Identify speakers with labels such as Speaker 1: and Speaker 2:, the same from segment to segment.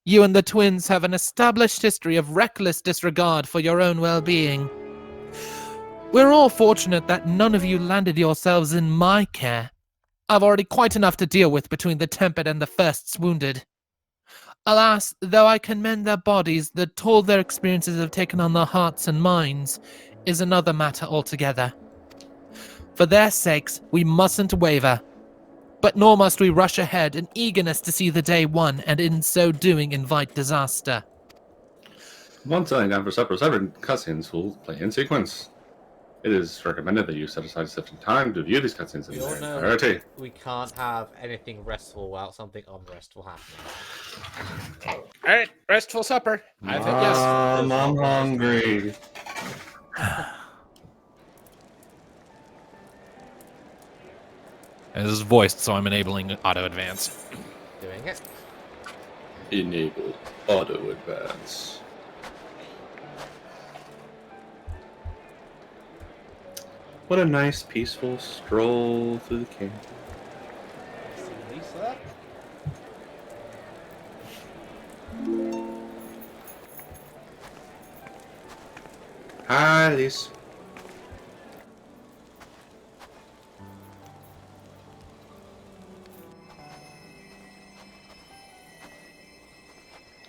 Speaker 1: You and the twins have an established history of reckless disregard for your own well-being. We're all fortunate that none of you landed yourselves in my care. I've already quite enough to deal with between the tempered and the firsts wounded. Alas, though I commend their bodies, the toll their experiences have taken on their hearts and minds is another matter altogether. For their sakes, we mustn't waver. But nor must we rush ahead in eagerness to see the day won, and in so doing invite disaster.
Speaker 2: Once setting down for supper, several cutscenes will play in sequence. It is recommended that you set aside sufficient time to view these cutscenes in their entirety.
Speaker 3: We can't have anything restful without something unrestful happening.
Speaker 1: Alright, restful supper. I think yes.
Speaker 2: I'm hungry.
Speaker 1: This is voiced, so I'm enabling auto advance.
Speaker 3: Doing it.
Speaker 2: Enable auto advance. What a nice, peaceful stroll through the camp.
Speaker 3: See Lisa?
Speaker 2: Hi, Lisa.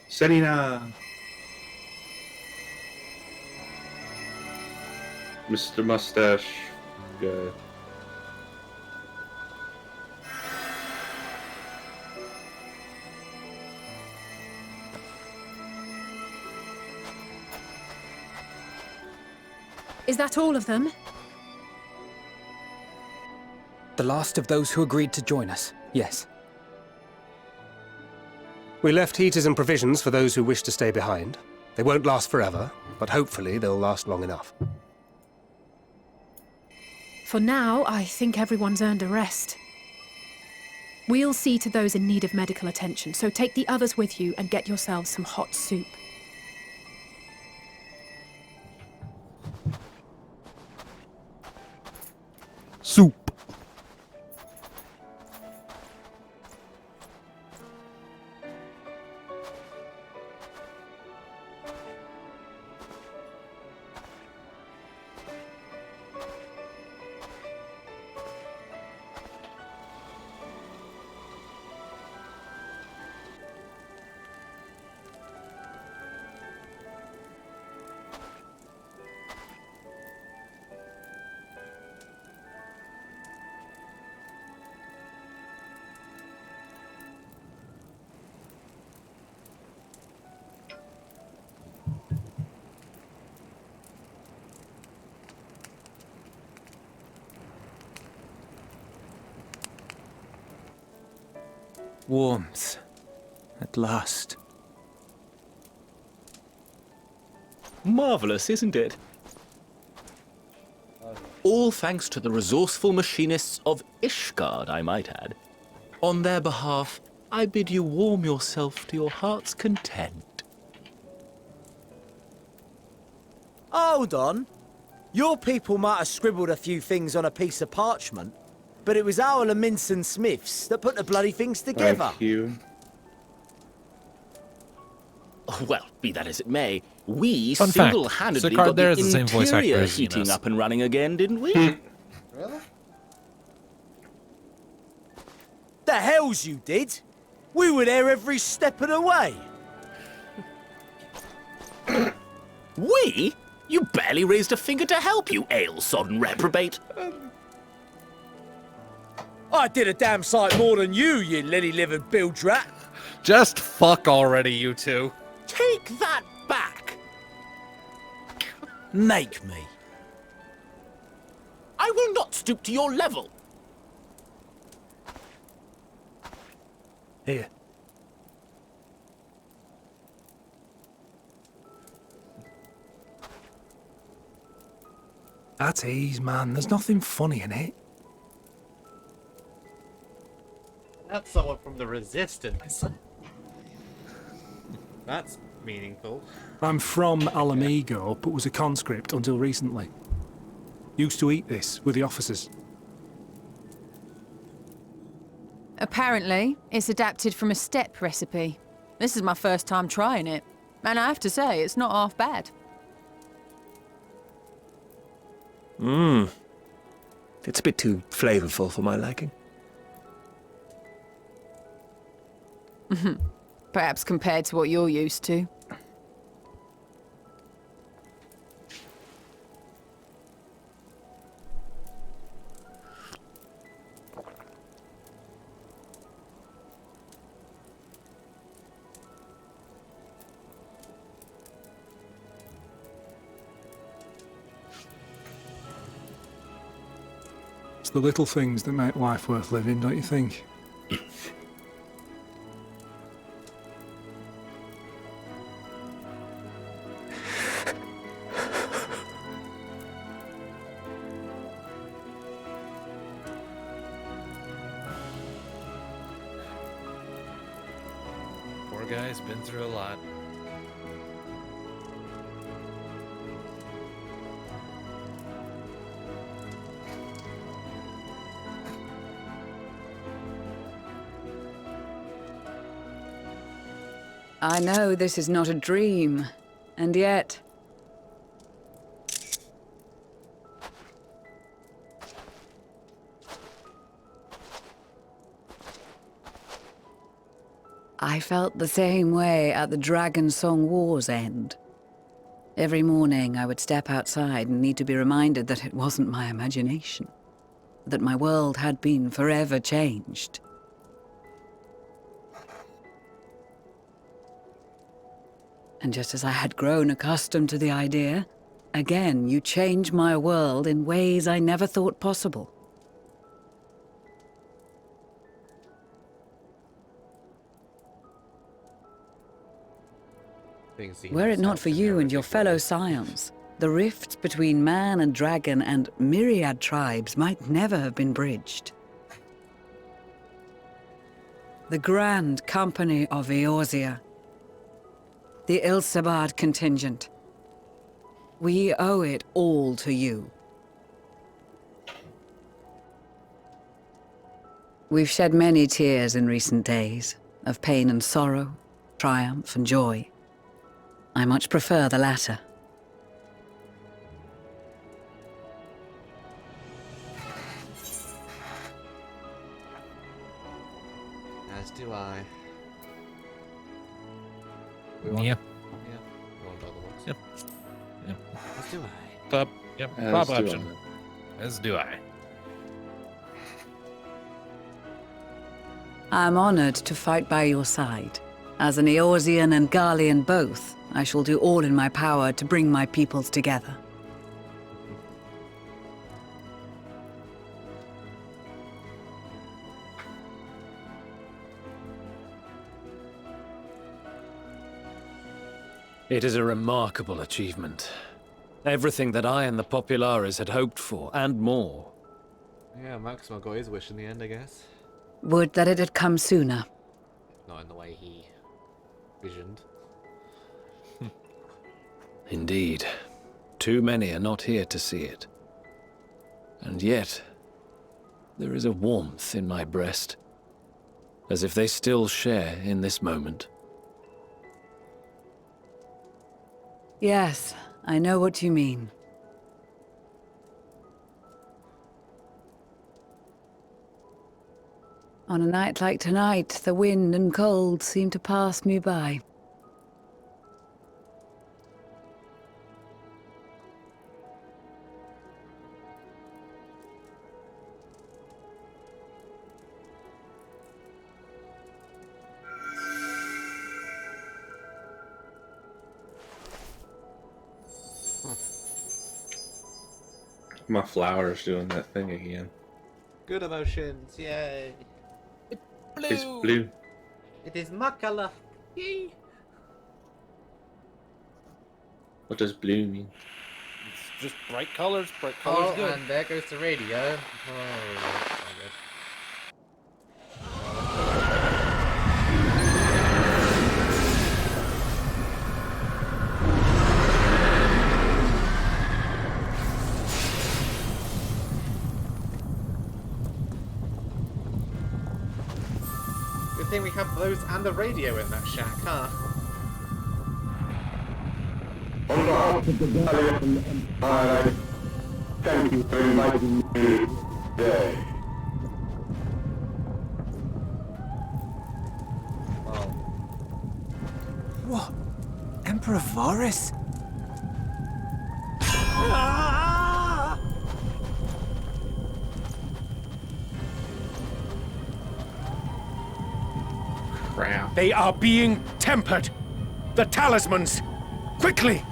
Speaker 2: Selina. Mr. Mustache guy.
Speaker 4: Is that all of them?
Speaker 5: The last of those who agreed to join us, yes.
Speaker 6: We left heaters and provisions for those who wish to stay behind. They won't last forever, but hopefully they'll last long enough.
Speaker 4: For now, I think everyone's earned a rest. We'll see to those in need of medical attention, so take the others with you and get yourselves some hot soup.
Speaker 1: Soup.
Speaker 5: Warmth. At last.
Speaker 7: Marvelous, isn't it? All thanks to the resourceful machinists of Ishgard, I might add. On their behalf, I bid you warm yourself to your heart's content.
Speaker 8: Hold on. Your people might have scribbled a few things on a piece of parchment, but it was our Leminson Smiths that put the bloody things together.
Speaker 2: Thank you.
Speaker 7: Well, be that as it may, we
Speaker 1: Fun fact,
Speaker 7: single-handedly
Speaker 1: Sicard
Speaker 7: got
Speaker 1: there
Speaker 7: the
Speaker 1: is the same voice actor
Speaker 7: interior
Speaker 1: as
Speaker 7: heating
Speaker 1: Zenos.
Speaker 7: up and running again, didn't we?
Speaker 3: Really?
Speaker 8: The hells you did? We were there every step of the way.
Speaker 7: We? You barely raised a finger to help, you ale-sodden reprobate.
Speaker 8: I did a damn sight more than you lily-livered bilge rat.
Speaker 1: Just fuck already, you two.
Speaker 7: Take that back.
Speaker 8: Make me.
Speaker 7: I will not stoop to your level.
Speaker 6: Here. At ease, man. There's nothing funny in it.
Speaker 3: That's someone from the Resistance. That's meaningful.
Speaker 6: I'm from Alamigo, but was a conscript until recently. Used to eat this with the officers.
Speaker 9: Apparently, it's adapted from a steppe recipe. This is my first time trying it, and I have to say, it's not half bad.
Speaker 10: It's a bit too flavorful for my liking.
Speaker 9: Perhaps compared to what you're used to.
Speaker 6: It's the little things that make life worth living, don't you think?
Speaker 1: Poor guy's been through a lot.
Speaker 9: I know this is not a dream, and yet... I felt the same way at the Dragon Song War's end. Every morning I would step outside and need to be reminded that it wasn't my imagination, that my world had been forever changed. And just as I had grown accustomed to the idea, again you change my world in ways I never thought possible. Were it not for you and your fellow scions, the rift between man and dragon and myriad tribes might never have been bridged. The Grand Company of Eorzea, the Ilsabard contingent. We owe it all to you. We've shed many tears in recent days, of pain and sorrow, triumph and joy. I much prefer the latter.
Speaker 3: As do I.
Speaker 1: Yeah.
Speaker 3: Yeah. We want other ones.
Speaker 1: Yep. Yep.
Speaker 3: As do I.
Speaker 1: Top. Yep.
Speaker 2: As
Speaker 1: Top
Speaker 2: do
Speaker 1: option.
Speaker 2: I.
Speaker 1: As do I.
Speaker 9: I'm honored to fight by your side. As an Eorzean and Garlean both, I shall do all in my power to bring my peoples together.
Speaker 10: It is a remarkable achievement. Everything that I and the Populares had hoped for, and more.
Speaker 3: Yeah, Maximo got his wish in the end, I guess.
Speaker 9: Would that it had come sooner.
Speaker 3: Not in the way he visioned.
Speaker 10: Indeed. Too many are not here to see it. And yet, there is a warmth in my breast, as if they still share in this moment.
Speaker 9: Yes, I know what you mean. On a night like tonight, the wind and cold seem to pass me by.
Speaker 2: My flower's doing that thing again.
Speaker 3: Good emotions, yay!
Speaker 1: Blue.
Speaker 2: It's blue.
Speaker 3: It is my color. Yay!
Speaker 2: What does blue mean?
Speaker 1: It's just bright colors. Bright colors
Speaker 3: Oh,
Speaker 1: good.
Speaker 3: and there goes the radio. Oh, Good thing we have those and the radio in that shack, huh?
Speaker 11: On behalf of the Valiant Empire, thank you for inviting me today.
Speaker 8: What? Emperor Varus?
Speaker 2: Crap.
Speaker 6: They are being tempered. The talismans! Quickly!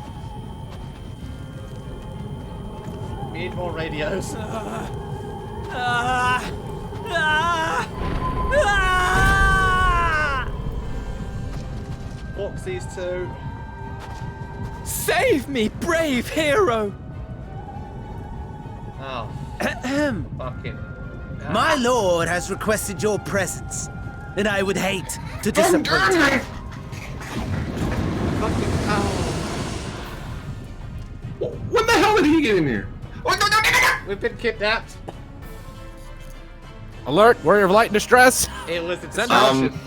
Speaker 3: We need more radios. Foxy's too.
Speaker 8: Save me, brave hero!
Speaker 3: Oh, fucking.
Speaker 8: My lord has requested your presence, and I would hate to disappoint him.
Speaker 3: Fucking ow.
Speaker 2: When the hell did he get in here?
Speaker 3: We've been kidnapped.
Speaker 1: Alert! Warrior of light in distress.
Speaker 3: It was a distraction.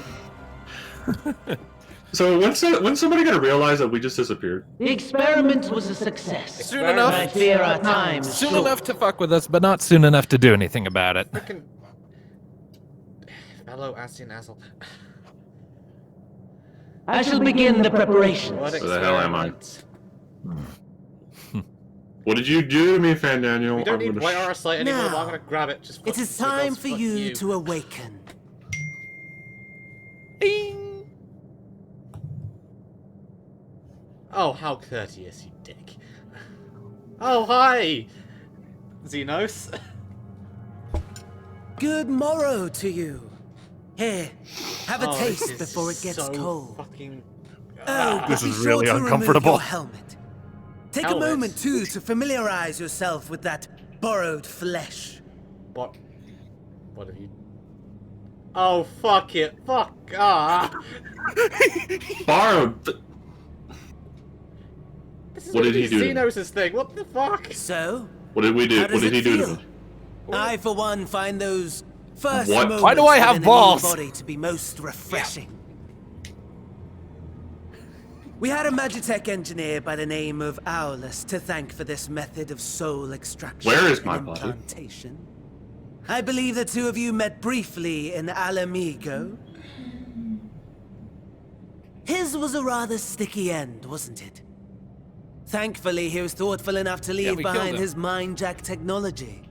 Speaker 2: So when's somebody gonna realize that we just disappeared?
Speaker 12: The experiment was a success.
Speaker 1: Soon enough.
Speaker 12: I fear our time is
Speaker 1: Soon
Speaker 12: short.
Speaker 1: enough to fuck with us, but not soon enough to do anything about it.
Speaker 3: Frickin' fellow ascian asshole.
Speaker 12: I shall begin the preparations.
Speaker 3: What
Speaker 2: Where the hell am I?
Speaker 3: experiment?
Speaker 2: What did you do to me, Fan Daniel?
Speaker 3: We don't
Speaker 2: I'm
Speaker 3: need
Speaker 2: gonna
Speaker 3: white aura sight anymore, but
Speaker 8: Now,
Speaker 3: I'm gonna grab it. Just
Speaker 8: It is time for you to awaken.
Speaker 3: Oh, how courteous, you dick. Oh, hi! Zenos.
Speaker 8: Good morrow to you. Here, have a
Speaker 3: Oh,
Speaker 8: taste
Speaker 3: this is
Speaker 8: before it gets
Speaker 3: so
Speaker 8: cold.
Speaker 3: Fucking...
Speaker 8: Oh, but
Speaker 1: This
Speaker 8: be
Speaker 1: is
Speaker 8: sure
Speaker 1: really
Speaker 8: to remove
Speaker 1: uncomfortable.
Speaker 8: your helmet. Take
Speaker 3: Helmet?
Speaker 8: a moment too to familiarize yourself with that borrowed flesh.
Speaker 3: What? What have you... Oh, fuck it. Fuck. Ah.
Speaker 2: Borrowed.
Speaker 3: This is
Speaker 2: What
Speaker 3: gonna
Speaker 2: did he
Speaker 3: be
Speaker 2: do?
Speaker 3: Zenos' thing. What the fuck?
Speaker 8: So,
Speaker 2: What did we do?
Speaker 8: how does
Speaker 2: What did
Speaker 8: it
Speaker 2: he do to
Speaker 8: feel?
Speaker 2: me?
Speaker 8: I, for one, find those first
Speaker 2: What?
Speaker 8: moments
Speaker 1: Why do I have
Speaker 8: within a new
Speaker 1: balls?
Speaker 8: body to be most refreshing. We had a Magitech engineer by the name of Owlus to thank for this method of soul extraction
Speaker 2: Where is
Speaker 8: and
Speaker 2: my body?
Speaker 8: implantation. I believe the two of you met briefly in Alamigo. His was a rather sticky end, wasn't it? Thankfully, he was thoughtful enough to leave
Speaker 1: we killed
Speaker 8: behind
Speaker 1: him.
Speaker 8: his mind-jack technology.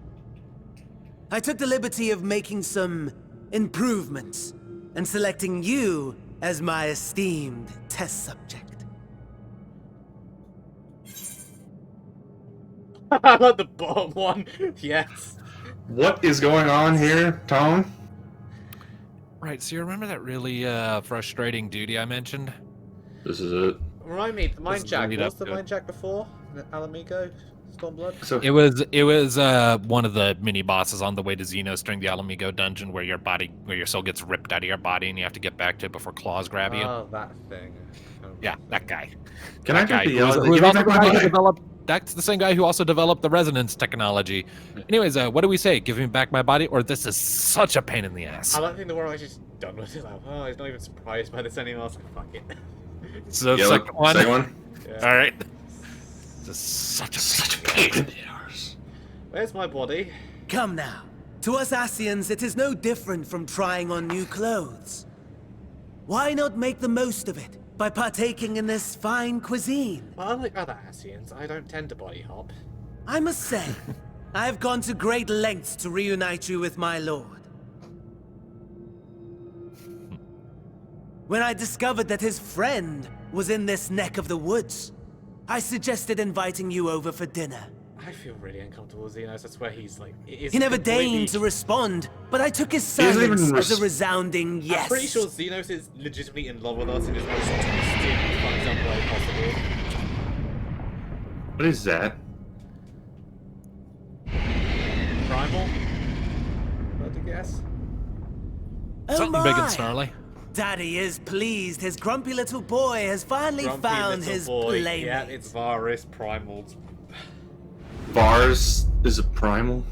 Speaker 8: I took the liberty of making some improvements and selecting you as my esteemed test subject.
Speaker 3: I like the bottom one. Yes.
Speaker 2: What is going on here, Tone?
Speaker 1: Right, so you remember that really frustrating duty I mentioned?
Speaker 2: This is it.
Speaker 3: Remind me, the Mind
Speaker 1: Let's
Speaker 3: Jack.
Speaker 1: lead
Speaker 3: What was
Speaker 1: up
Speaker 3: the
Speaker 1: to it.
Speaker 3: Mind Jack before? The Alamigo? Stormblood?
Speaker 2: So
Speaker 1: It was one of the mini bosses on the way to Zenos during the Alamigo dungeon where your soul gets ripped out of your body and you have to get back to it before claws grab you.
Speaker 3: Oh, that thing.
Speaker 1: Yeah, that guy.
Speaker 2: can I
Speaker 1: That guy
Speaker 2: get the
Speaker 1: who was
Speaker 2: give me
Speaker 1: also
Speaker 2: back
Speaker 1: the
Speaker 2: my
Speaker 1: guy who
Speaker 2: body?
Speaker 1: developed. That's the same guy who also developed the resonance technology. Anyways, what do we say? Give me back my body, or this is such a pain in the ass.
Speaker 3: I don't think the world is just done with it. Like, oh, he's not even surprised by this anymore. So fuck it.
Speaker 1: So
Speaker 2: Yeah,
Speaker 1: second one.
Speaker 2: second one.
Speaker 3: Yeah.
Speaker 1: All right. This is such a pain in the ass.
Speaker 3: Where's my body?
Speaker 8: Come now. To us Ascians, it is no different from trying on new clothes. Why not make the most of it by partaking in this fine cuisine?
Speaker 3: Well, unlike other Ascians, I don't tend to body hop.
Speaker 8: I must say, I have gone to great lengths to reunite you with my lord. When I discovered that his friend was in this neck of the woods, I suggested inviting you over for dinner.
Speaker 3: I feel really uncomfortable with Zenos. That's where he's like.
Speaker 8: He never deigned to respond, but I took his
Speaker 2: doesn't even
Speaker 8: silence as a resounding yes.
Speaker 3: I'm pretty sure Zenos is legitimately in love with us in his most twisted, fucked up way possible.
Speaker 2: What is that?
Speaker 3: Primal? I'd guess.
Speaker 8: Oh
Speaker 1: Something big
Speaker 8: my!
Speaker 1: and snarly.
Speaker 8: Daddy is pleased his grumpy little boy has finally
Speaker 3: Grumpy
Speaker 8: found
Speaker 3: little
Speaker 8: his
Speaker 3: boy.
Speaker 8: playmate.
Speaker 3: Yeah, it's Varus Primals.
Speaker 2: Bars is a primal.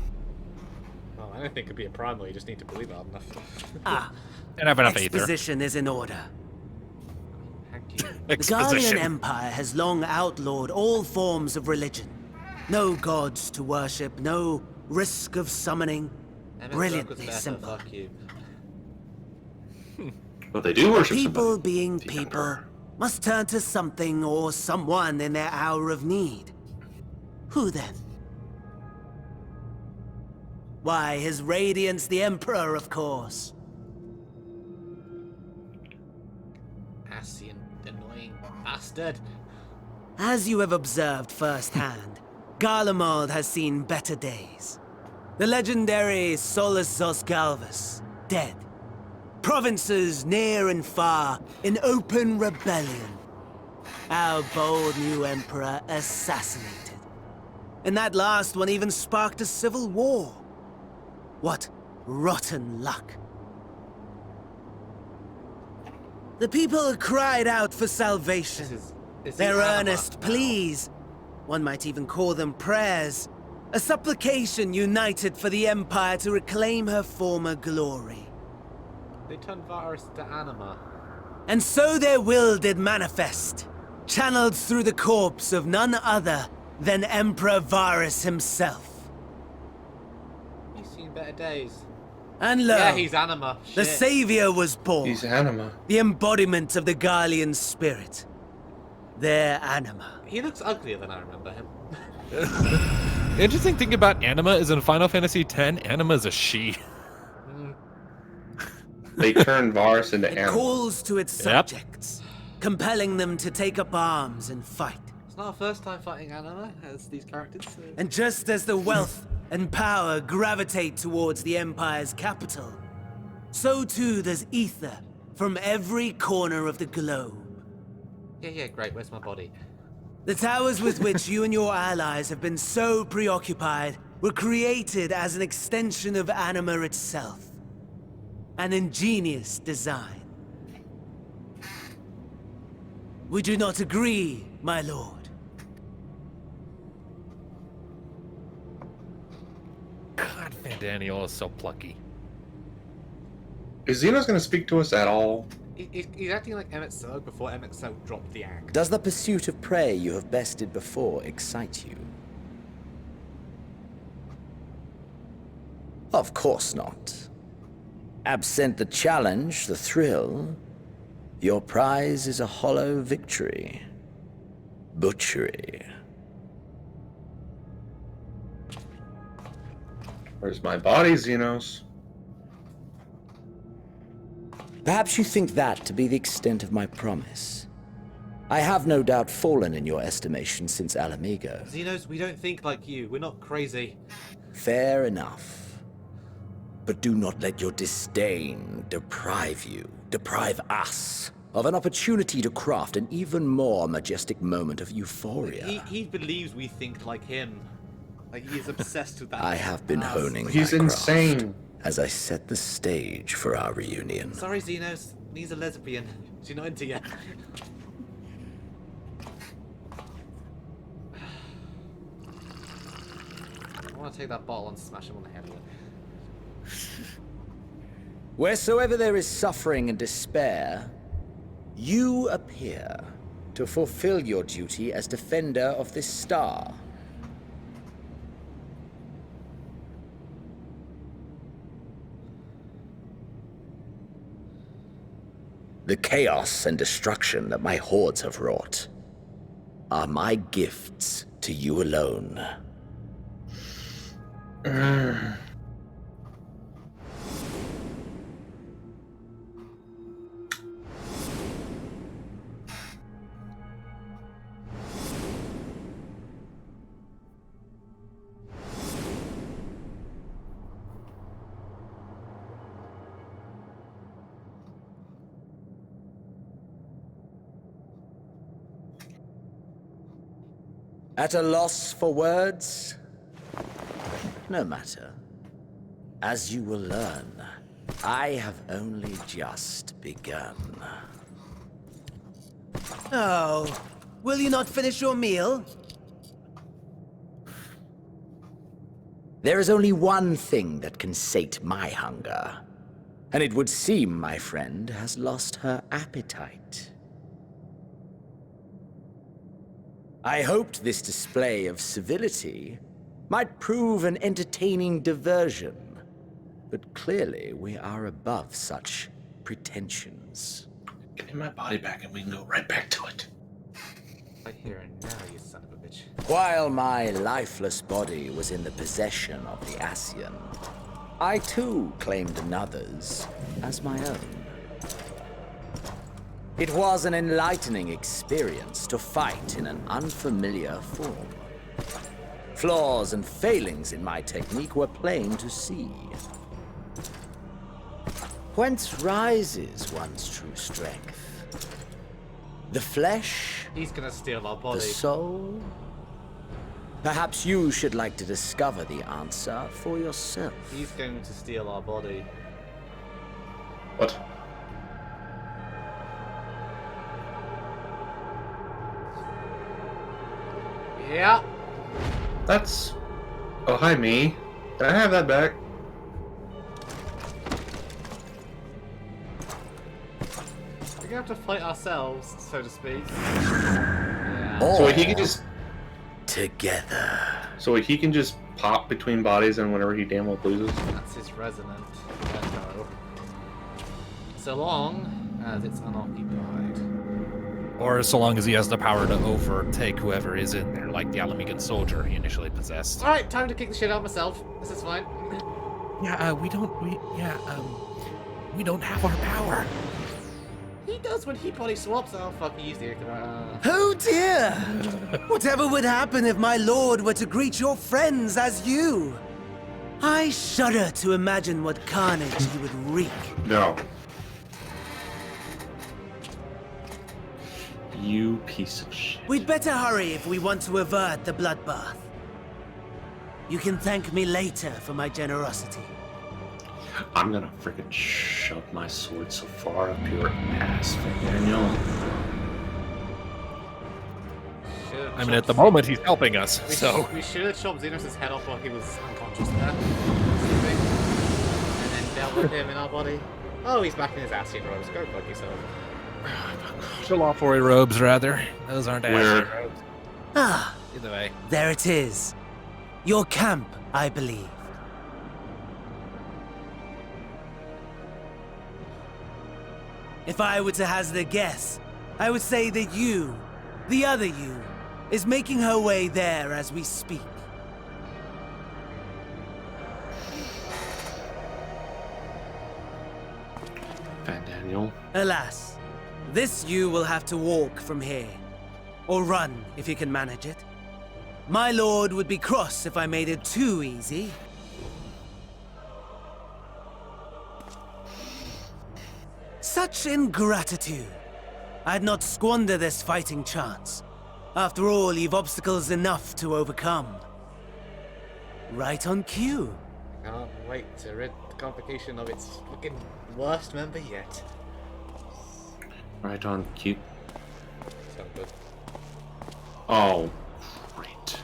Speaker 3: Oh, I don't think it could be a primal. You just need to believe hard enough.
Speaker 8: Ah,
Speaker 1: Don't have enough ether.
Speaker 8: Exposition is in order.
Speaker 3: Thank you.
Speaker 8: The Garlean
Speaker 1: Exposition.
Speaker 8: Empire has long outlawed all forms of religion. No gods to worship, no risk of summoning. Brilliantly simple.
Speaker 3: Fuck you.
Speaker 2: But they do worship
Speaker 8: People
Speaker 2: somebody.
Speaker 8: being
Speaker 2: The
Speaker 8: people
Speaker 2: Emperor.
Speaker 8: must turn to something or someone in their hour of need. Who then? Why, His Radiance the Emperor, of course.
Speaker 3: Ascian, annoying bastard.
Speaker 8: As you have observed firsthand, Garlemald has seen better days. The legendary Solus Zosgalvus, dead. Provinces near and far in open rebellion. Our bold new emperor assassinated. And that last one even sparked a civil war. What rotten luck. The people cried out for salvation.
Speaker 3: Is
Speaker 8: Their
Speaker 3: he anima
Speaker 8: earnest
Speaker 3: now?
Speaker 8: pleas, one might even call them prayers, a supplication united for the Empire to reclaim her former glory.
Speaker 3: They turned Varus to anima.
Speaker 8: And so their will did manifest, channeled through the corpse of none other than Emperor Varus himself.
Speaker 3: He's seen better days.
Speaker 8: And lo,
Speaker 3: Yeah, he's anima.
Speaker 8: the
Speaker 3: Shit.
Speaker 8: Savior was born,
Speaker 2: He's anima.
Speaker 8: the embodiment of the Garlean spirit, their anima.
Speaker 3: He looks uglier than I remember him.
Speaker 1: The interesting thing about anima is in Final Fantasy X, anima is a she.
Speaker 2: They turn Varus into
Speaker 8: It
Speaker 2: anima.
Speaker 8: calls to its subjects, compelling them to take up arms and fight.
Speaker 3: It's not our first time fighting anima as these characters. So.
Speaker 8: And just as the wealth and power gravitate towards the Empire's capital, so too does ether from every corner of the globe.
Speaker 3: Yeah, great. Where's my body?
Speaker 8: The towers with which you and your allies have been so preoccupied were created as an extension of anima itself. An ingenious design. Would you not agree, my lord?
Speaker 1: God, Vandaniel is so plucky.
Speaker 2: Is Zenos going to speak to us at all?
Speaker 3: He's acting like Emmett Sog before Emmett Sog dropped the axe.
Speaker 13: Does the pursuit of prey you have bested before excite you? Of course not. Absent the challenge, the thrill, your prize is a hollow victory. Butchery.
Speaker 2: Where's my body, Zenos?
Speaker 13: Perhaps you think that to be the extent of my promise. I have no doubt fallen in your estimation since Alamigo.
Speaker 3: Zenos, we don't think like you. We're not crazy.
Speaker 13: Fair enough. But do not let your disdain deprive us, of an opportunity to craft an even more majestic moment of euphoria.
Speaker 3: He believes we think like him. Like he's obsessed with that.
Speaker 13: I have been honing
Speaker 2: He's
Speaker 13: my
Speaker 2: insane.
Speaker 13: craft as I set the stage for our reunion.
Speaker 3: Sorry, Zenos. He's a lesbian. She's not into you. I want to take that bottle and smash him on the head with it.
Speaker 13: Wheresoever there is suffering and despair, you appear to fulfill your duty as defender of this star. The chaos and destruction that my hordes have wrought are my gifts to you alone. At a loss for words? No matter. As you will learn, I have only just begun.
Speaker 8: Oh, will you not finish your meal?
Speaker 13: There is only one thing that can sate my hunger, And it would seem my friend has lost her appetite. I hoped this display of civility might prove an entertaining diversion, but clearly we are above such pretensions.
Speaker 2: Give me my body back and we can go right back to it.
Speaker 3: Right here and now, you son of a bitch.
Speaker 13: While my lifeless body was in the possession of the ascian, I too claimed another's as my own. It was an enlightening experience to fight in an unfamiliar form. Flaws and failings in my technique were plain to see. Whence rises one's true strength? The flesh?
Speaker 3: He's gonna steal our body.
Speaker 13: The soul? Perhaps you should like to discover the answer for yourself.
Speaker 3: He's going to steal our body.
Speaker 2: What?
Speaker 3: Yeah.
Speaker 2: That's... Oh, hi, me. Can I have that back?
Speaker 3: We're gonna have to fight ourselves, so to speak. Yeah.
Speaker 2: So he can just...
Speaker 13: Together.
Speaker 2: So he can just pop between bodies and whenever he damn well pleases?
Speaker 3: That's his resonant echo. So long as it's unoccupied.
Speaker 1: Or so long as he has the power to overtake whoever is in there, like the Alamegan soldier he initially possessed.
Speaker 3: Alright, time to kick the shit out of myself. This is fine.
Speaker 1: Yeah, we don't have our power.
Speaker 3: He does when he body swaps. Oh, fuck, he used the
Speaker 8: Oh dear! Whatever would happen if my lord were to greet your friends as you? I shudder to imagine what carnage he would wreak.
Speaker 2: No. You piece of shit.
Speaker 8: We'd better hurry if we want to avert the bloodbath. You can thank me later for my generosity.
Speaker 2: I'm gonna frickin' shove my sword so far up your ass, Daniel.
Speaker 1: I mean, at the moment, he's helping us, so...
Speaker 3: We should have chopped Zenos' head off while he was unconscious there. And then dealt with him in our body. Oh, he's back in his ascian robes. Go fuck yourself.
Speaker 1: Jalafori robes, rather. Those aren't ascian robes.
Speaker 8: Ah,
Speaker 1: Either way.
Speaker 8: there it is. Your camp, I believe. If I were to hazard a guess, I would say that you, the other you, is making her way there as we speak.
Speaker 2: Van Daniel.
Speaker 8: Alas, this you will have to walk from here. Or run, if you can manage it. My lord would be cross if I made it too easy. Such ingratitude. I'd not squander this fighting chance. After all, you've obstacles enough to overcome. Right on cue.
Speaker 3: Can't wait to rid the complication of its fucking worst member yet.
Speaker 2: Right on cue.
Speaker 3: Sound good.
Speaker 2: Oh, great.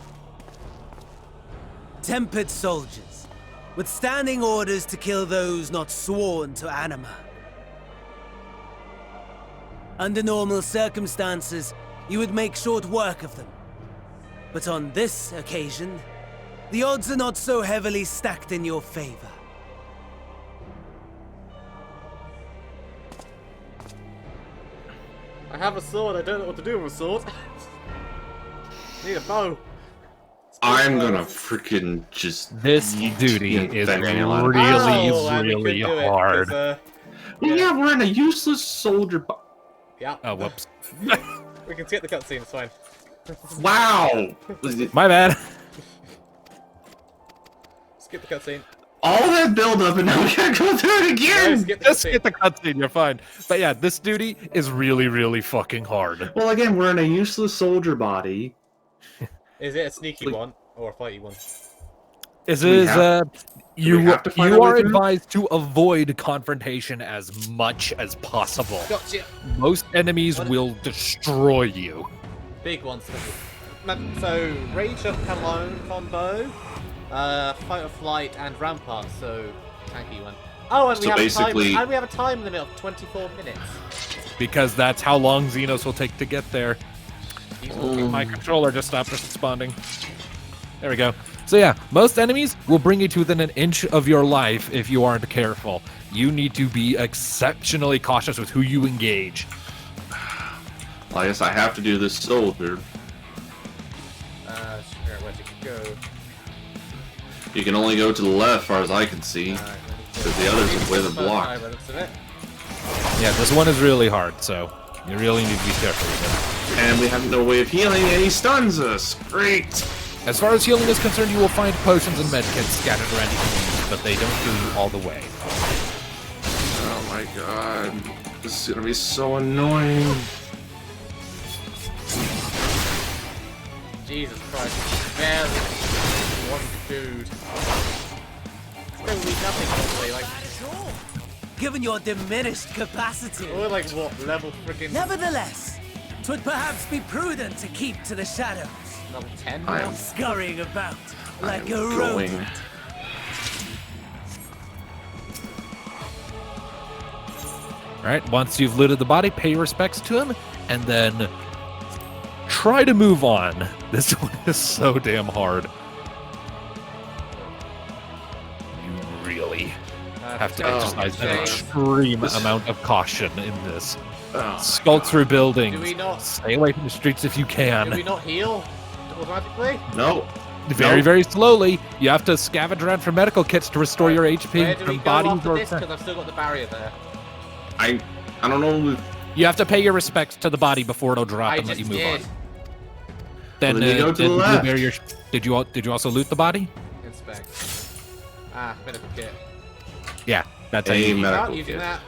Speaker 8: Tempered soldiers, with standing orders to kill those not sworn to Anima. Under normal circumstances, you would make short work of them. But on this occasion, the odds are not so heavily stacked in your favor.
Speaker 3: I have a sword, I don't know what to do with a sword. Need a bow.
Speaker 2: I'm gonna freaking just...
Speaker 1: This duty is really hard.
Speaker 2: Yeah, we're in a useless soldier...
Speaker 3: Yeah.
Speaker 1: Oh, whoops.
Speaker 3: We can skip the cutscene, it's fine.
Speaker 2: Wow!
Speaker 1: My bad.
Speaker 3: Skip the cutscene.
Speaker 2: All that build up and now we gotta go through it again!
Speaker 1: Just skip the cutscene, you're fine. But yeah, this duty is really fucking hard.
Speaker 2: Well, again, we're in a useless soldier body.
Speaker 3: Is it a sneaky one or a fighty one?
Speaker 1: You are advised to avoid confrontation as much as possible.
Speaker 3: Gotcha.
Speaker 1: Most enemies will destroy you.
Speaker 3: Big ones. So, Rage of Cologne combo, Fight or Flight, and Rampart, so tanky one. Oh, and
Speaker 2: So basically-
Speaker 3: we have a time limit of 24 minutes.
Speaker 1: Because that's how long Zenos will take to get there. My controller just stopped responding. There we go. So yeah, most enemies will bring you to within an inch of your life if you aren't careful. You need to be exceptionally cautious with who you engage.
Speaker 2: Well, I guess I have to do this soldier.
Speaker 3: Sure, where'd you go?
Speaker 2: You can only go to the left, as far as I can see, because the others are with a block.
Speaker 1: Yeah, this one is really hard, so you really need to be careful with
Speaker 2: And we have no way of healing, and he stuns us. Great.
Speaker 1: it. As far as healing is concerned, you will find potions and medkits scattered around you can use, but they don't heal you all the way.
Speaker 2: Oh my god. This is gonna be so annoying.
Speaker 3: Jesus Christ. Barely one dude. Still need nothing, probably. Like,
Speaker 8: Given your diminished capacity.
Speaker 3: we're like, what, level freaking
Speaker 8: Nevertheless, 'twould perhaps be prudent to keep to the shadows,
Speaker 3: level 10
Speaker 2: I
Speaker 3: now?
Speaker 2: am
Speaker 8: scurrying about like a
Speaker 2: going.
Speaker 8: rodent.
Speaker 1: Alright, once you've looted the body, pay your respects to him, and then try to move on. This one is so damn hard. You really have to exercise an extreme amount of caution in this. Skulk through buildings.
Speaker 3: Do we not-
Speaker 1: Stay away from the streets if you
Speaker 3: Do
Speaker 1: can.
Speaker 3: we not heal automatically?
Speaker 2: No.
Speaker 1: Very, very slowly. You have to scavenge around for medical kits to restore your
Speaker 3: Where
Speaker 1: HP
Speaker 3: do we
Speaker 1: from
Speaker 3: go
Speaker 1: bodies
Speaker 3: after
Speaker 1: or
Speaker 3: this? Because I've still got the barrier there.
Speaker 2: I don't know.
Speaker 1: You have to pay your respects to the body before it'll drop
Speaker 3: I
Speaker 1: and let
Speaker 3: just
Speaker 1: you move
Speaker 3: did.
Speaker 1: on. Then,
Speaker 2: Well, then you go to
Speaker 1: did
Speaker 2: the
Speaker 1: you
Speaker 2: left.
Speaker 1: bury your- did you also loot the body?
Speaker 3: Inspect. Medical kit.
Speaker 1: Yeah, that's how
Speaker 2: A
Speaker 1: you
Speaker 2: medical
Speaker 3: Not using
Speaker 2: kit.
Speaker 3: that.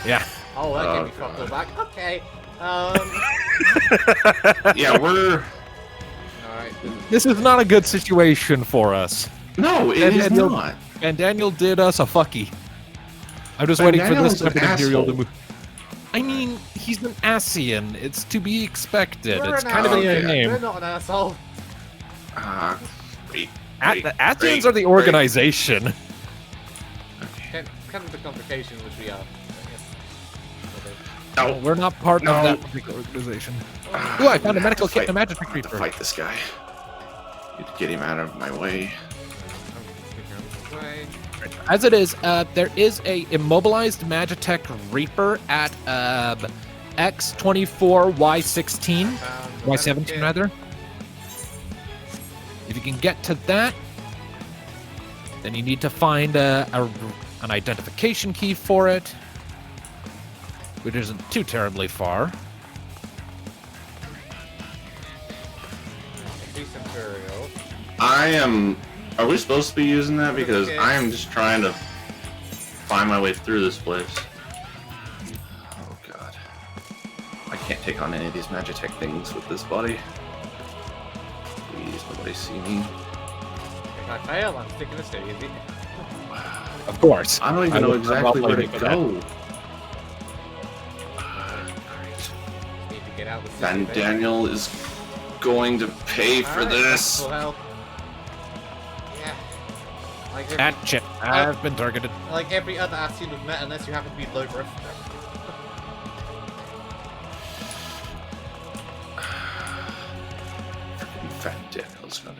Speaker 1: Yeah.
Speaker 3: Oh, that gave me
Speaker 2: Oh,
Speaker 3: fucked all back. Okay.
Speaker 2: Yeah, we're.
Speaker 3: Alright.
Speaker 1: This is not a good situation for us.
Speaker 2: No, it
Speaker 1: And
Speaker 2: is
Speaker 1: Daniel-
Speaker 2: not.
Speaker 1: And Daniel did us a fucky. I'm just
Speaker 2: Van
Speaker 1: waiting for this
Speaker 2: Daniel's an
Speaker 1: type of material to
Speaker 2: asshole.
Speaker 1: move. I mean, he's an ascian. It's to be expected.
Speaker 3: We're
Speaker 1: It's
Speaker 3: an
Speaker 1: kind of in
Speaker 3: asshole.
Speaker 1: the name.
Speaker 3: We're not an asshole.
Speaker 2: Great.
Speaker 1: The Ascians are the organization.
Speaker 3: Kind of the complication which we are.
Speaker 2: No,
Speaker 1: We're not part
Speaker 2: No.
Speaker 1: of that particular organization. Ooh, I found a medical kit and a magic
Speaker 2: I have to
Speaker 1: creature.
Speaker 2: fight this guy. Need to get him out of my way.
Speaker 1: As it is, there is a immobilized Magitech Reaper at X24, Y16, Y17 rather. If you can get to that, then you need to find an identification key for it, which isn't too terribly far.
Speaker 2: I am. Are we supposed to be using that? Because I am just trying to find my way through this place. Oh god. I can't take on any of these Magitech things with this body. Please, nobody see me.
Speaker 3: If I fail, I'm sticking to stay easy.
Speaker 1: Of course.
Speaker 2: I don't even know
Speaker 1: will-
Speaker 2: exactly
Speaker 1: I'll
Speaker 2: where to
Speaker 1: blame you for that.
Speaker 2: go.
Speaker 3: Need to get out of the
Speaker 2: Van
Speaker 3: city,
Speaker 2: Daniel is going to pay for
Speaker 3: Alright,
Speaker 2: this.
Speaker 3: full health. Yeah. Like every,
Speaker 1: That shit has been targeted.
Speaker 3: like every other Ascian we've met, unless you happen to be low breath.
Speaker 2: Van Daniel's gonna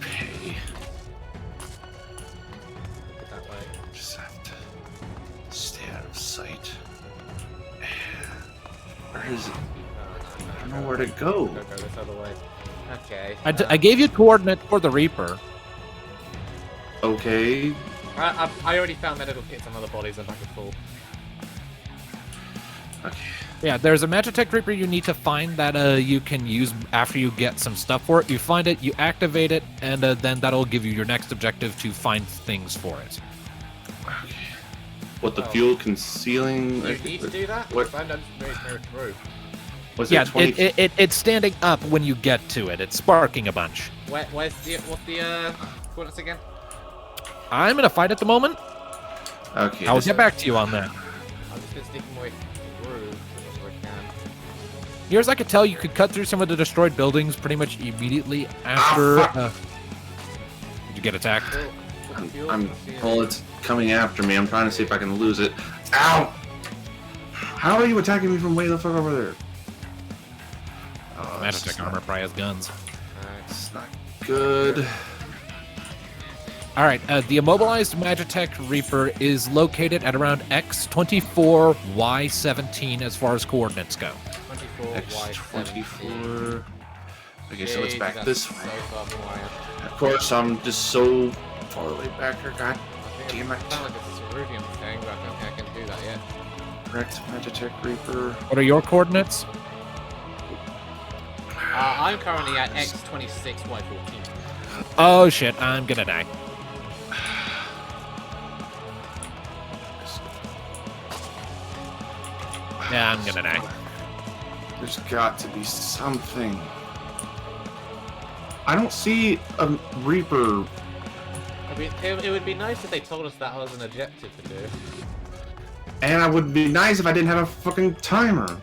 Speaker 2: pay.
Speaker 3: That way.
Speaker 2: Just have to stay out of sight. Where is it? I don't know where to go.
Speaker 3: Go this other way. Okay.
Speaker 1: I gave you coordinate for the Reaper.
Speaker 2: Okay.
Speaker 3: I already found medical kits on other bodies. I'm back at full.
Speaker 2: Okay.
Speaker 1: Yeah, there's a Magitech Reaper you need to find that you can use after you get some stuff for it. You find it, you activate it, and then that'll give you your next objective to find things for it.
Speaker 2: Okay. What the fuel concealing?
Speaker 3: You need to do that?
Speaker 2: What?
Speaker 3: I'm not very through.
Speaker 2: Was
Speaker 1: Yeah,
Speaker 2: it 20?
Speaker 1: it's standing up when you get to it. It's sparking a bunch.
Speaker 3: What's the coordinates again?
Speaker 1: I'm in a fight at the moment.
Speaker 2: Okay.
Speaker 1: I'll
Speaker 2: this-
Speaker 1: get back to you on that.
Speaker 3: I'm just gonna sneak my way through as much as I can.
Speaker 1: Near as I could tell, you could cut through some of the destroyed buildings pretty much immediately after.
Speaker 2: fuck.
Speaker 1: Did you get attacked?
Speaker 2: Well, it's coming after me. I'm trying to see if I can lose it. Ow! How are you attacking me from way the fuck over there? Oh,
Speaker 1: Magic armor probably has guns.
Speaker 2: It's not good.
Speaker 1: All right, the immobilized Magitech Reaper is located at around X24, Y17 as far as coordinates go.
Speaker 2: X24. Okay, so it's back this way. Of course, I'm just so far away back here. God damn it.
Speaker 3: It's like a cerulean thing, but I don't think I can do that yet.
Speaker 2: Correct, Magitech Reaper.
Speaker 1: What are your coordinates?
Speaker 3: I'm currently at X26, Y14.
Speaker 1: Oh shit, I'm gonna die. Yeah, I'm gonna die.
Speaker 2: There's got to be something. I don't see a Reaper.
Speaker 3: I mean, it would be nice if they told us that was an objective to do.
Speaker 2: And it would be nice if I didn't have a fucking timer.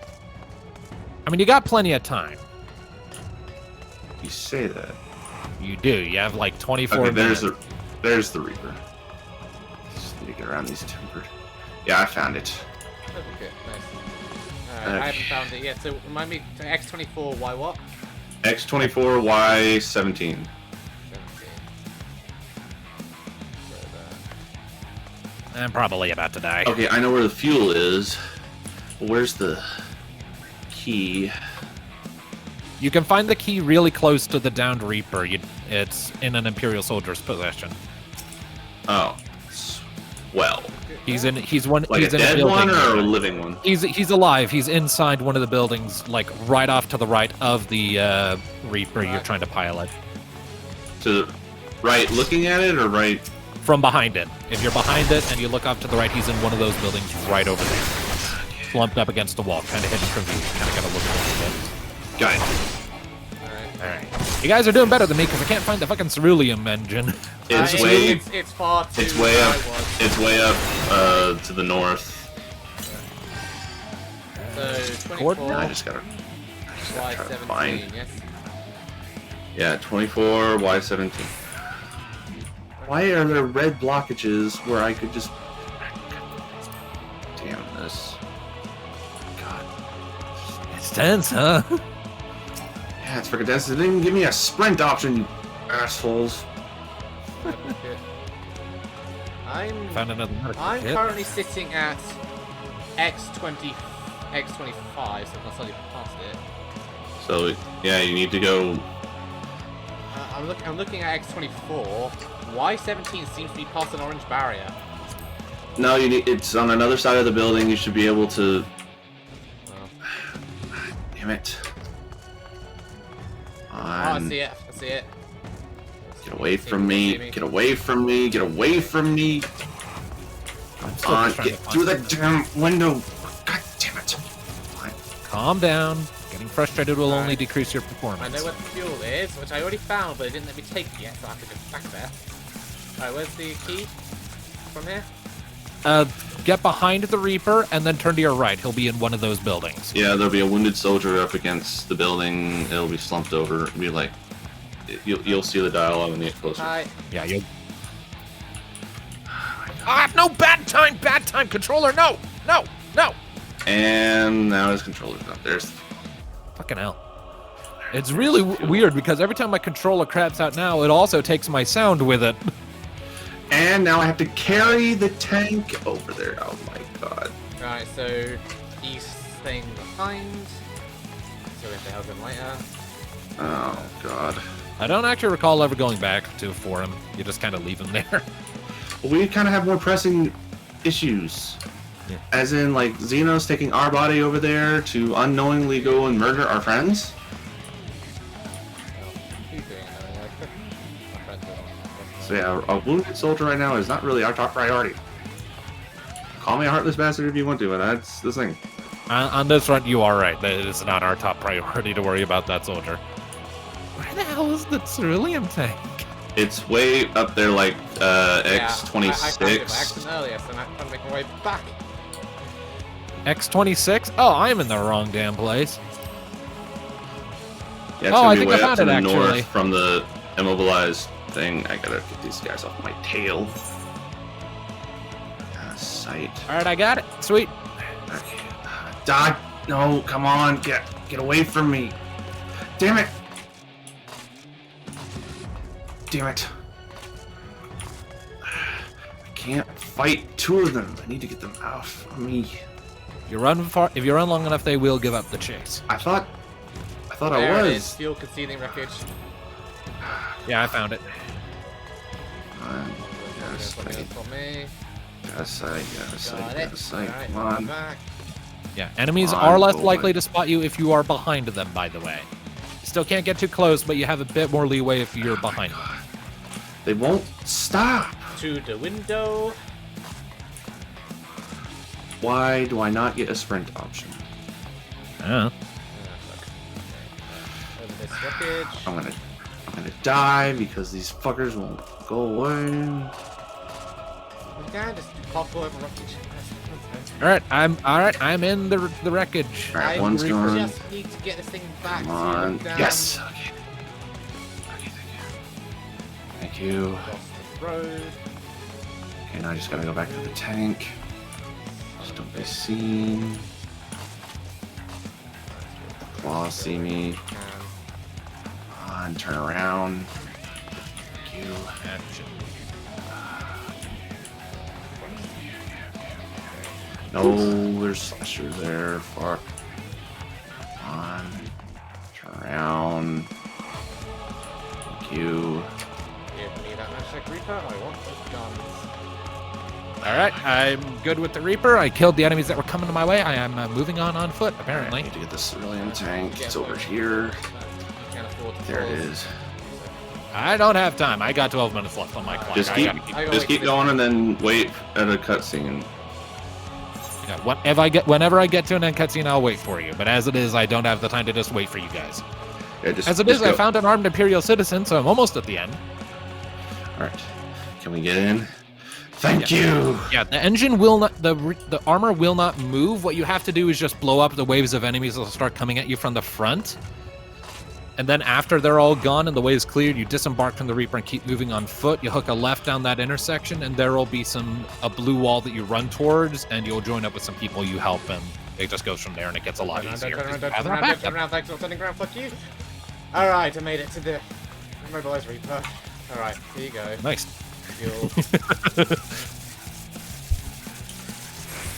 Speaker 1: I mean, you got plenty of time.
Speaker 2: You say that.
Speaker 1: You do. You have like 24
Speaker 2: okay,
Speaker 1: minutes.
Speaker 2: There's the Reaper. Just need to get around these timbered. Yeah, I found it.
Speaker 3: Okay, nice. Alright, I haven't found it yet, so remind me, X24, Y what?
Speaker 2: X24, Y17.
Speaker 1: I'm probably about to die.
Speaker 2: Okay, I know where the fuel is. Where's the key?
Speaker 1: You can find the key really close to the downed Reaper. It's in an Imperial soldier's possession.
Speaker 2: Oh, well.
Speaker 1: He's in a
Speaker 2: dead
Speaker 1: building
Speaker 2: one or a
Speaker 1: here.
Speaker 2: living one?
Speaker 1: He's alive. He's inside one of the buildings, like right off to the right of the Reaper you're trying to pilot.
Speaker 2: To the right, looking at it, or right?
Speaker 1: From behind it. If you're behind it and you look off to the right, he's in one of those buildings right over there, slumped up against the wall, kind of hidden from view. Kind of got to look at it.
Speaker 2: Got it.
Speaker 1: All right. You guys are doing better than me because I can't find the fucking cerulean engine.
Speaker 3: It's far too.
Speaker 2: It's way up. It's way up to the north.
Speaker 3: So 24.
Speaker 2: I just gotta try to find.
Speaker 3: Yes.
Speaker 2: Yeah, 24, Y17. Why are there red blockages where I could just... Damn this. God.
Speaker 1: It's tense, huh?
Speaker 2: Yeah, it's freaking dense. They didn't even give me a sprint option, you assholes.
Speaker 3: I'm
Speaker 1: kit.
Speaker 3: currently sitting at X25, so I'm not slightly past it.
Speaker 2: So, yeah, you need to go...
Speaker 3: I'm looking at X24. Y17 seems to be past an orange barrier.
Speaker 2: No, it's on another side of the building. You should be able to... Oh. Damn it.
Speaker 3: I see it. I see it.
Speaker 2: Get away from me. Get away from me. Get away from me. Come on, get through the damn window. God damn it.
Speaker 1: Calm down. Getting frustrated will only decrease your performance.
Speaker 3: I know where the fuel is, which I already found, but it didn't let me take it yet, so I have to go back there. Alright, where's the key? From here?
Speaker 1: Get behind the Reaper and then turn to your right. He'll be in one of those buildings.
Speaker 2: Yeah, there'll be a wounded soldier up against the building. It'll be slumped over. It'll be like... You'll see the dialogue when you get closer.
Speaker 3: Hi.
Speaker 1: Yeah, you'll... no! Bad time! Controller, no! No!
Speaker 2: And now his controller's up. There's...
Speaker 1: Fucking hell. It's really weird because every time my controller craps out now, it also takes my sound with it.
Speaker 2: And now I have to carry the tank over there. Oh my god.
Speaker 3: Right, so he's staying behind. So we have to help him later.
Speaker 2: Oh god.
Speaker 1: I don't actually recall ever going back for him. You just kind of leave him there.
Speaker 2: We kind of have more pressing issues. Yeah. As in, like, Zenos taking our body over there to unknowingly go and murder our friends? So yeah, a wounded soldier right now is not really our top priority. Call me a heartless bastard if you want to, but that's the thing.
Speaker 1: On this front, you are right. That is not our top priority to worry about that soldier. Where the hell is the cerulean tank?
Speaker 2: It's way up there, like, X26.
Speaker 3: I found it by accident earlier, so I'm trying to make my way back.
Speaker 1: X26? Oh, I'm in the wrong damn place.
Speaker 2: Yeah, it's gonna be way up to the north from the immobilized thing. I gotta get these guys off my tail. Sight.
Speaker 1: Alright, I got it. Sweet.
Speaker 2: Okay. Die! No, come on, get away from me! Damn it! Damn it! I can't fight two of them. I need to get them off of me.
Speaker 1: If you run long enough, they will give up the chase.
Speaker 2: I thought
Speaker 3: There
Speaker 2: I
Speaker 3: it
Speaker 2: was.
Speaker 3: is, fuel concealing wreckage.
Speaker 1: Yeah, I found it.
Speaker 3: For me.
Speaker 2: Got a sight.
Speaker 3: Alright,
Speaker 2: Come on.
Speaker 3: back.
Speaker 1: Yeah, enemies
Speaker 2: Come
Speaker 1: are
Speaker 2: on,
Speaker 1: less
Speaker 2: boy.
Speaker 1: likely to spot you if you are behind them, by the way. You still can't get too close, but you have a bit more leeway if you're behind them.
Speaker 2: They won't stop.
Speaker 3: To the window.
Speaker 2: Why do I not get a sprint option?
Speaker 1: Yeah.
Speaker 3: Over this wreckage.
Speaker 2: I'm gonna die because these fuckers won't go away.
Speaker 3: You can just pop over wreckage.
Speaker 1: Alright, I'm in the wreckage.
Speaker 2: Alright,
Speaker 3: I
Speaker 2: one's gone.
Speaker 3: just need to get this thing back.
Speaker 2: Come on.
Speaker 3: down.
Speaker 2: Yes. Okay. Okay, thank you.
Speaker 3: Across the road.
Speaker 2: Okay, now I just gotta go back to the tank. Just don't be seen. Claws see me. Come on, turn around. Thank you. No, there's Snatcher there. Fuck. Come on. Turn around. Thank you.
Speaker 3: Give me that magic reaper. I want those guns.
Speaker 1: Alright, I'm good with the Reaper. I killed the enemies that were coming to my way. I am moving on foot, apparently.
Speaker 2: I need to get the civilian tank. It's over here.
Speaker 3: Can't afford to
Speaker 2: There it
Speaker 3: pause.
Speaker 2: is.
Speaker 1: I don't have time. I got 12 minutes left on my clock.
Speaker 2: Just
Speaker 1: I
Speaker 2: keep,
Speaker 1: gotta
Speaker 2: just keep going and then wait at a cutscene.
Speaker 1: Yeah, whenever I get to an end cutscene, I'll wait for you. But as it is, I don't have the time to just wait for you guys.
Speaker 2: Yeah, just,
Speaker 1: As it
Speaker 2: just
Speaker 1: is, I
Speaker 2: go.
Speaker 1: found an armed Imperial citizen, so I'm almost at the end.
Speaker 2: All right, can we get in? Thank you.
Speaker 1: Yeah, the engine will not, the armor will not move. What you have to do is just blow up the waves of enemies that will start coming at you from the front. And then after they're all gone and the way is cleared, you disembark from the Reaper and keep moving on foot. You hook a left down that intersection, and there will be a blue wall that you run towards, and you'll join up with some people you help, and it just goes from there, and it gets a lot easier.
Speaker 3: Turn around, thanks for turning around, fuck you. Alright, I made it to the immobilized Reaper. Alright, here you go.
Speaker 1: Nice.
Speaker 3: Fuel.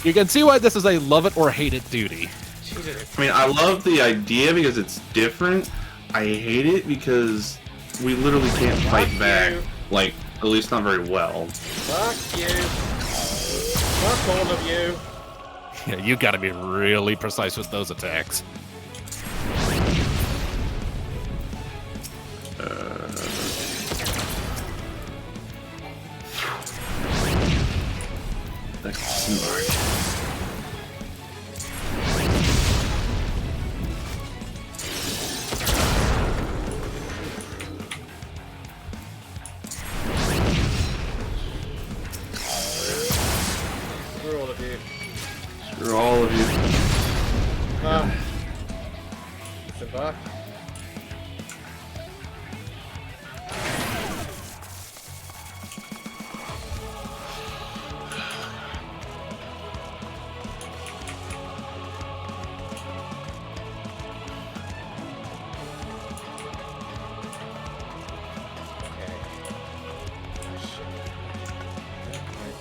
Speaker 1: You can see why this is a love it or hate it duty.
Speaker 3: Jesus.
Speaker 2: I mean, I love the idea because it's different. I hate it because we literally can't fight back. Like, at least not very well.
Speaker 3: Fuck you. Fuck all of you.
Speaker 1: Yeah, you gotta be really precise with those attacks.
Speaker 2: That's smart.
Speaker 3: Screw all of you.
Speaker 2: Screw all of you.
Speaker 3: Disembark.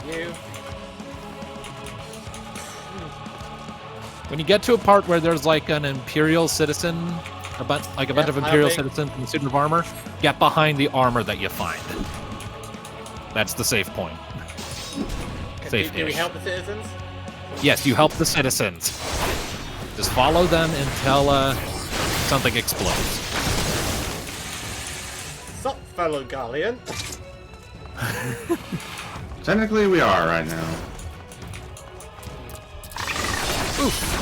Speaker 3: You.
Speaker 1: When you get to a part where there's like an Imperial citizen, a bunch of Imperial citizens in suit of armor, get behind the armor that you find. That's the safe point. Safe.
Speaker 3: Do we help the citizens?
Speaker 1: Yes, you help the citizens. Just follow them until something explodes.
Speaker 3: Sup, fellow Galleon?
Speaker 2: Technically, we are right now.
Speaker 1: Oof.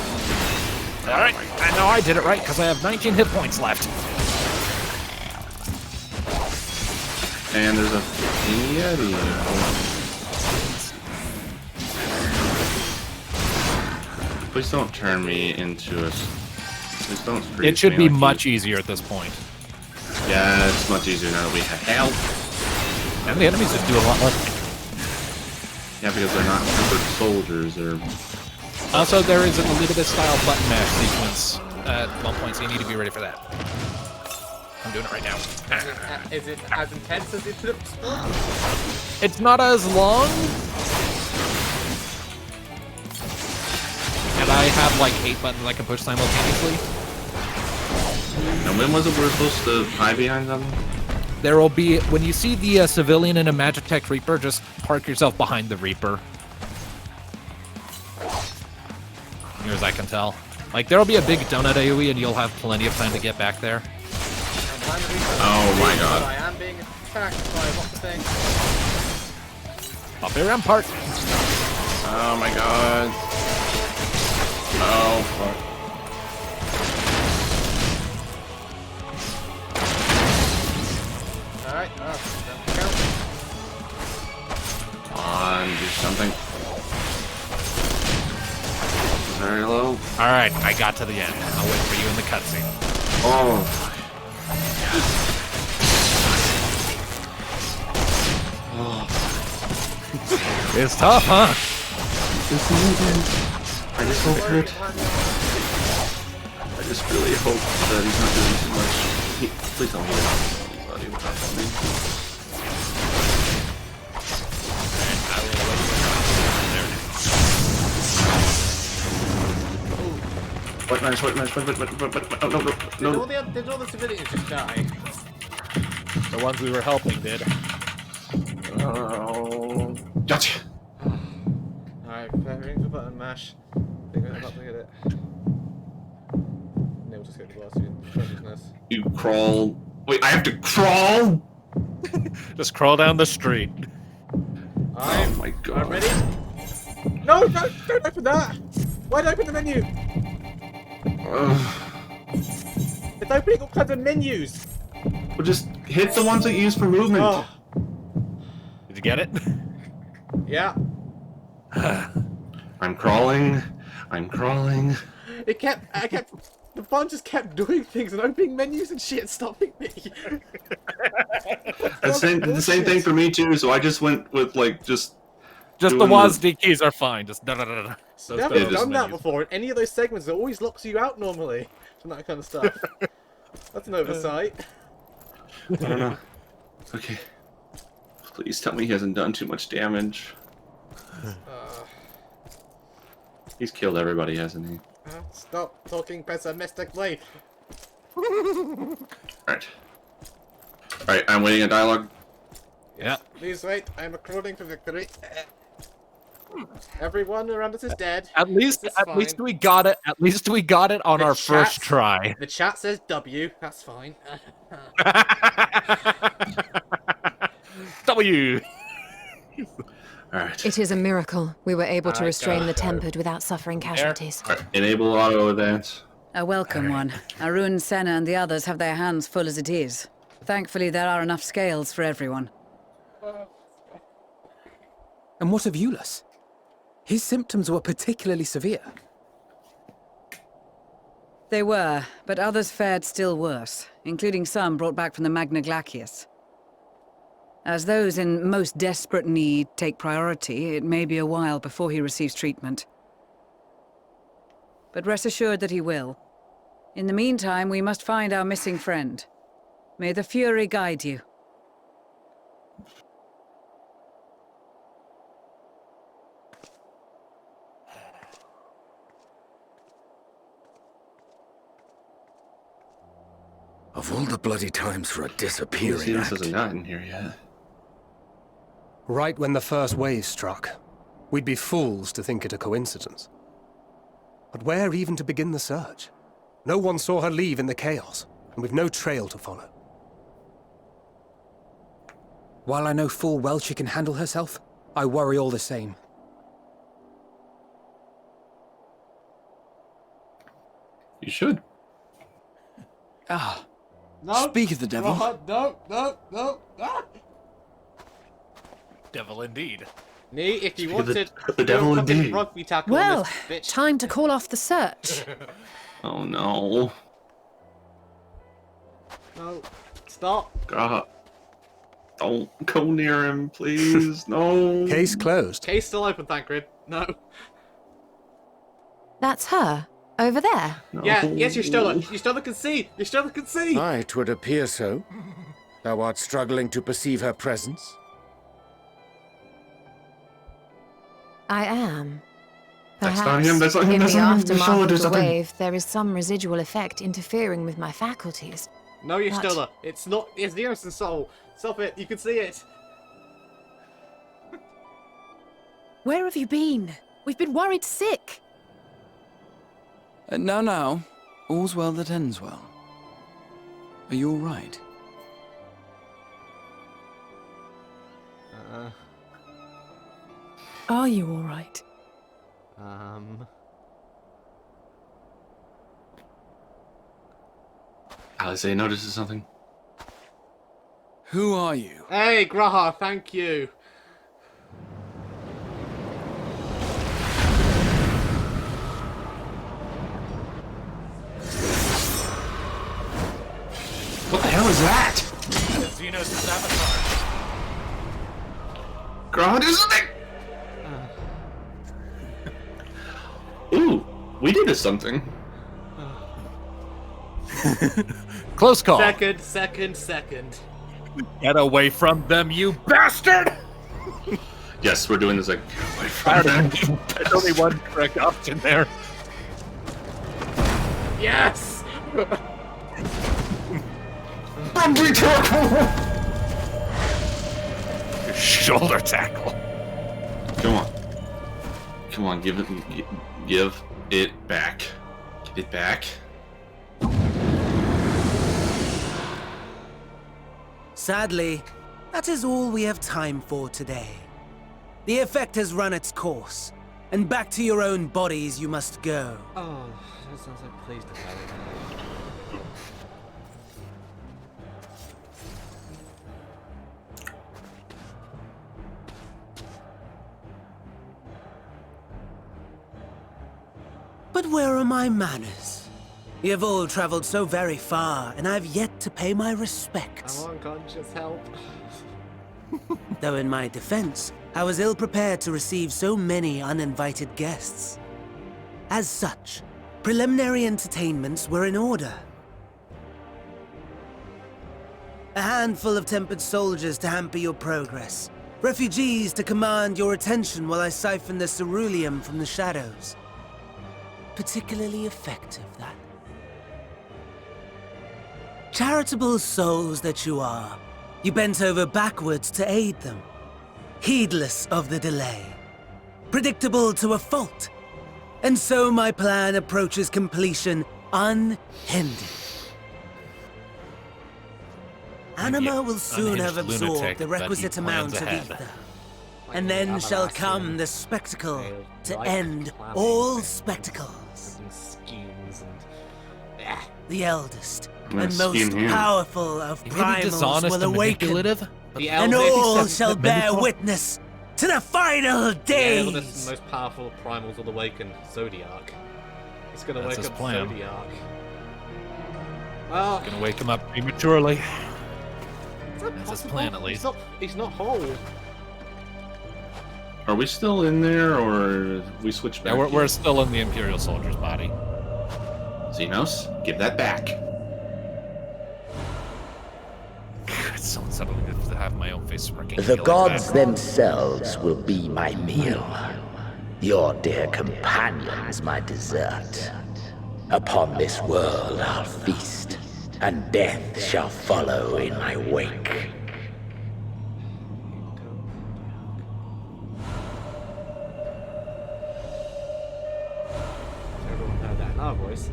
Speaker 1: Alright, I know I did it right because I have 19 hit points left.
Speaker 2: And there's a Yeti. Please don't turn me into a. Please don't freeze
Speaker 1: It should
Speaker 2: me
Speaker 1: be
Speaker 2: like
Speaker 1: much easier at this point.
Speaker 2: Yeah, it's much easier now that we have help.
Speaker 1: And the enemies just do a lot less.
Speaker 2: Yeah, because they're not super soldiers. They're...
Speaker 1: Also, there is an Elizabeth style button mash sequence at one point, so you need to be ready for that. I'm doing it right now.
Speaker 3: Is it as intense as it looks?
Speaker 1: It's not as long. And I have like 8 buttons I can push simultaneously.
Speaker 2: And when was it we were supposed to hide behind something?
Speaker 1: There will be, when you see the civilian in a Magitech Reaper, just park yourself behind the Reaper. Near as I can tell. Like, there will be a big donut AoE and you'll have plenty of time to get back there.
Speaker 2: Oh my god.
Speaker 3: I am being attacked by lots of things.
Speaker 1: Up there, Rampart.
Speaker 2: Oh my god. Oh fuck.
Speaker 3: Alright, count.
Speaker 2: Come on, do something. Very low.
Speaker 1: Alright, I got to the end. I'll wait for you in the cutscene.
Speaker 2: Oh.
Speaker 1: It's tough, huh?
Speaker 2: I just hope that... I just really hope that he's not doing too much. Please tell me that. White man, no.
Speaker 3: Did all the civilians just die?
Speaker 1: The ones we were helping did.
Speaker 2: Oh, gotcha.
Speaker 3: Alright, preparing for button mash. I think I'm about to get it. No, we'll just get the blast in consciousness.
Speaker 2: You crawl. Wait, I have to crawl?
Speaker 1: Just crawl down the street.
Speaker 2: Oh my god.
Speaker 3: I'm ready. No, don't open that! Why'd I open the menu? It's opening all kinds of menus!
Speaker 2: Well, just hit the ones that you use for movement.
Speaker 3: Oh.
Speaker 1: Did you get it?
Speaker 3: Yeah.
Speaker 2: I'm crawling. I'm crawling.
Speaker 3: The phone just kept doing things and opening menus and shit, stopping me.
Speaker 2: The same thing for me too, so I just went with like just
Speaker 1: the WASD keys are fine. Just da da da da.
Speaker 3: So never done that before. In any of those segments, it always locks you out normally from that kind of stuff. That's an oversight.
Speaker 2: I don't know. Okay. Please tell me he hasn't done too much damage. He's killed everybody, hasn't he?
Speaker 3: Stop talking pessimistically.
Speaker 2: Alright. Alright, I'm waiting a dialogue.
Speaker 1: Yeah.
Speaker 3: Please wait, I'm recording for victory. Everyone around us is dead.
Speaker 1: At least we got it. At least we got it on our first try.
Speaker 3: The chat says W. That's fine.
Speaker 1: W.
Speaker 2: Alright.
Speaker 4: It is a miracle we were able to restrain the Tempered without suffering casualties.
Speaker 2: Alright, enable auto advance.
Speaker 9: A welcome one. Arun, Senna, and the others have their hands full as it is. Thankfully, there are enough scales for everyone.
Speaker 5: And what of Eulus? His symptoms were particularly severe.
Speaker 9: They were, but others fared still worse, including some brought back from the Magna Glacius. As those in most desperate need take priority, it may be a while before he receives treatment. But rest assured that he will. In the meantime, we must find our missing friend. May the Fury guide you.
Speaker 13: Of all the bloody times for a disappearing
Speaker 2: Zenos
Speaker 13: act.
Speaker 2: hasn't gotten here yet.
Speaker 6: Right when the first wave struck, we'd be fools to think it a coincidence. But where even to begin the search? No one saw her leave in the chaos, and we've no trail to follow.
Speaker 5: While I know full well she can handle herself, I worry all the same.
Speaker 2: You should.
Speaker 5: Ah.
Speaker 3: No.
Speaker 5: Speak of the devil.
Speaker 3: No. Ah.
Speaker 1: Devil indeed.
Speaker 3: Nee, if you
Speaker 2: Speak of
Speaker 3: wanted
Speaker 2: the devil
Speaker 3: fucking
Speaker 2: indeed.
Speaker 3: rugby tackle
Speaker 4: Well,
Speaker 3: on this bitch.
Speaker 4: time to call off the search.
Speaker 2: Oh no.
Speaker 3: No. Stop.
Speaker 2: God. Don't go near him, please. No.
Speaker 6: Case closed.
Speaker 3: Case still open, Thancred. No.
Speaker 14: That's her. Over there.
Speaker 2: No.
Speaker 3: Yeah, yes, Y'shtola can see. Y'shtola can see.
Speaker 13: Aye, 'twould appear so. Thou art struggling to perceive her presence?
Speaker 14: I am.
Speaker 2: That's
Speaker 14: Perhaps,
Speaker 2: not him, that's not him,
Speaker 14: in
Speaker 2: that's
Speaker 14: the
Speaker 2: not him. Y'shtola,
Speaker 14: aftermath of
Speaker 2: there's
Speaker 14: the
Speaker 2: nothing.
Speaker 14: wave, there is some residual effect interfering with my faculties.
Speaker 3: No, Y'shtola. It's not. It's the innocent soul. Stop it. You can see it.
Speaker 4: Where have you been? We've been worried sick.
Speaker 15: Now. All's well that ends well. Are you all right?
Speaker 4: Are you all right?
Speaker 2: Alizé notices something.
Speaker 15: Who are you?
Speaker 3: Hey, Graha, thank you.
Speaker 2: What the hell is that?
Speaker 3: Zenos' avatar.
Speaker 2: Girl, do something! Ooh, we did something.
Speaker 1: Close call.
Speaker 3: Second.
Speaker 1: Get away from them, you bastard!
Speaker 2: Yes, we're doing this like, get away from them.
Speaker 1: There's only one correct option there.
Speaker 3: Yes!
Speaker 1: Shoulder tackle.
Speaker 2: Come on, give it back. Give it back.
Speaker 8: Sadly, that is all we have time for today. The effect has run its course, and back to your own bodies you must go.
Speaker 3: Oh, that sounds like pleased about it.
Speaker 8: But where are my manners? You have all traveled so very far, and I have yet to pay my respects.
Speaker 3: I'm unconscious, help.
Speaker 8: Though in my defense, I was ill-prepared to receive so many uninvited guests. As such, preliminary entertainments were in order. A handful of tempered soldiers to hamper your progress. Refugees to command your attention while I siphon the ceruleum from the shadows. Particularly effective, that. Charitable souls that you are, you bent over backwards to aid them, heedless of the delay, predictable to a fault. And so my plan approaches completion unhindered. Anima will soon have absorbed the requisite amount of ether. And then shall come the spectacle to end all spectacles. The eldest and most powerful of primals will awaken, and all shall bear witness to the final days!
Speaker 3: The eldest and most powerful primals will awaken, Zodiark. He's gonna wake up Zodiark. Well,
Speaker 1: gonna wake him up prematurely.
Speaker 3: That's
Speaker 1: his plan, at least.
Speaker 3: He's not whole.
Speaker 2: Are we still in there, or we switched back?
Speaker 1: Yeah, we're still in the Imperial soldier's body.
Speaker 2: Zenos, give that back.
Speaker 1: It's so unsettling to have my own face smirking.
Speaker 13: The gods themselves will be my meal. Your dear companions my dessert. Upon this world I'll feast, and death shall follow in my wake.
Speaker 3: Everyone heard that in our voice.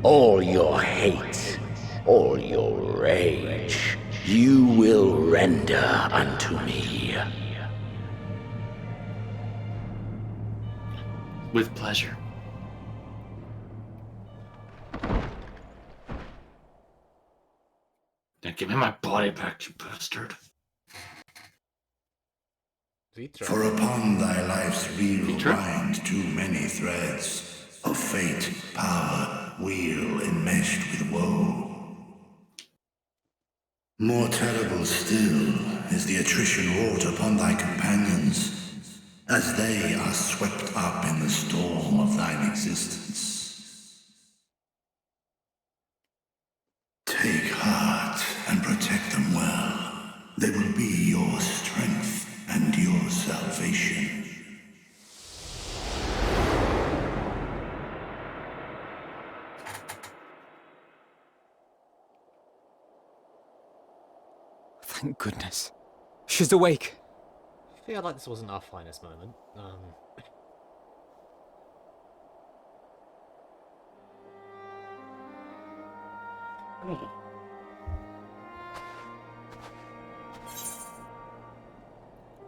Speaker 13: All your hate, all your rage, you will render unto me.
Speaker 2: With pleasure. Now give me my body back, you bastard.
Speaker 16: For upon thy life's reel wind too many threads of fate, power, weal enmeshed with woe. More terrible still is the attrition wrought upon thy companions, as they are swept up in the storm of thine existence. Take heart and protect them well. They will be your strength and your salvation.
Speaker 5: Thank goodness. She's awake.
Speaker 3: I feel like this wasn't our finest moment.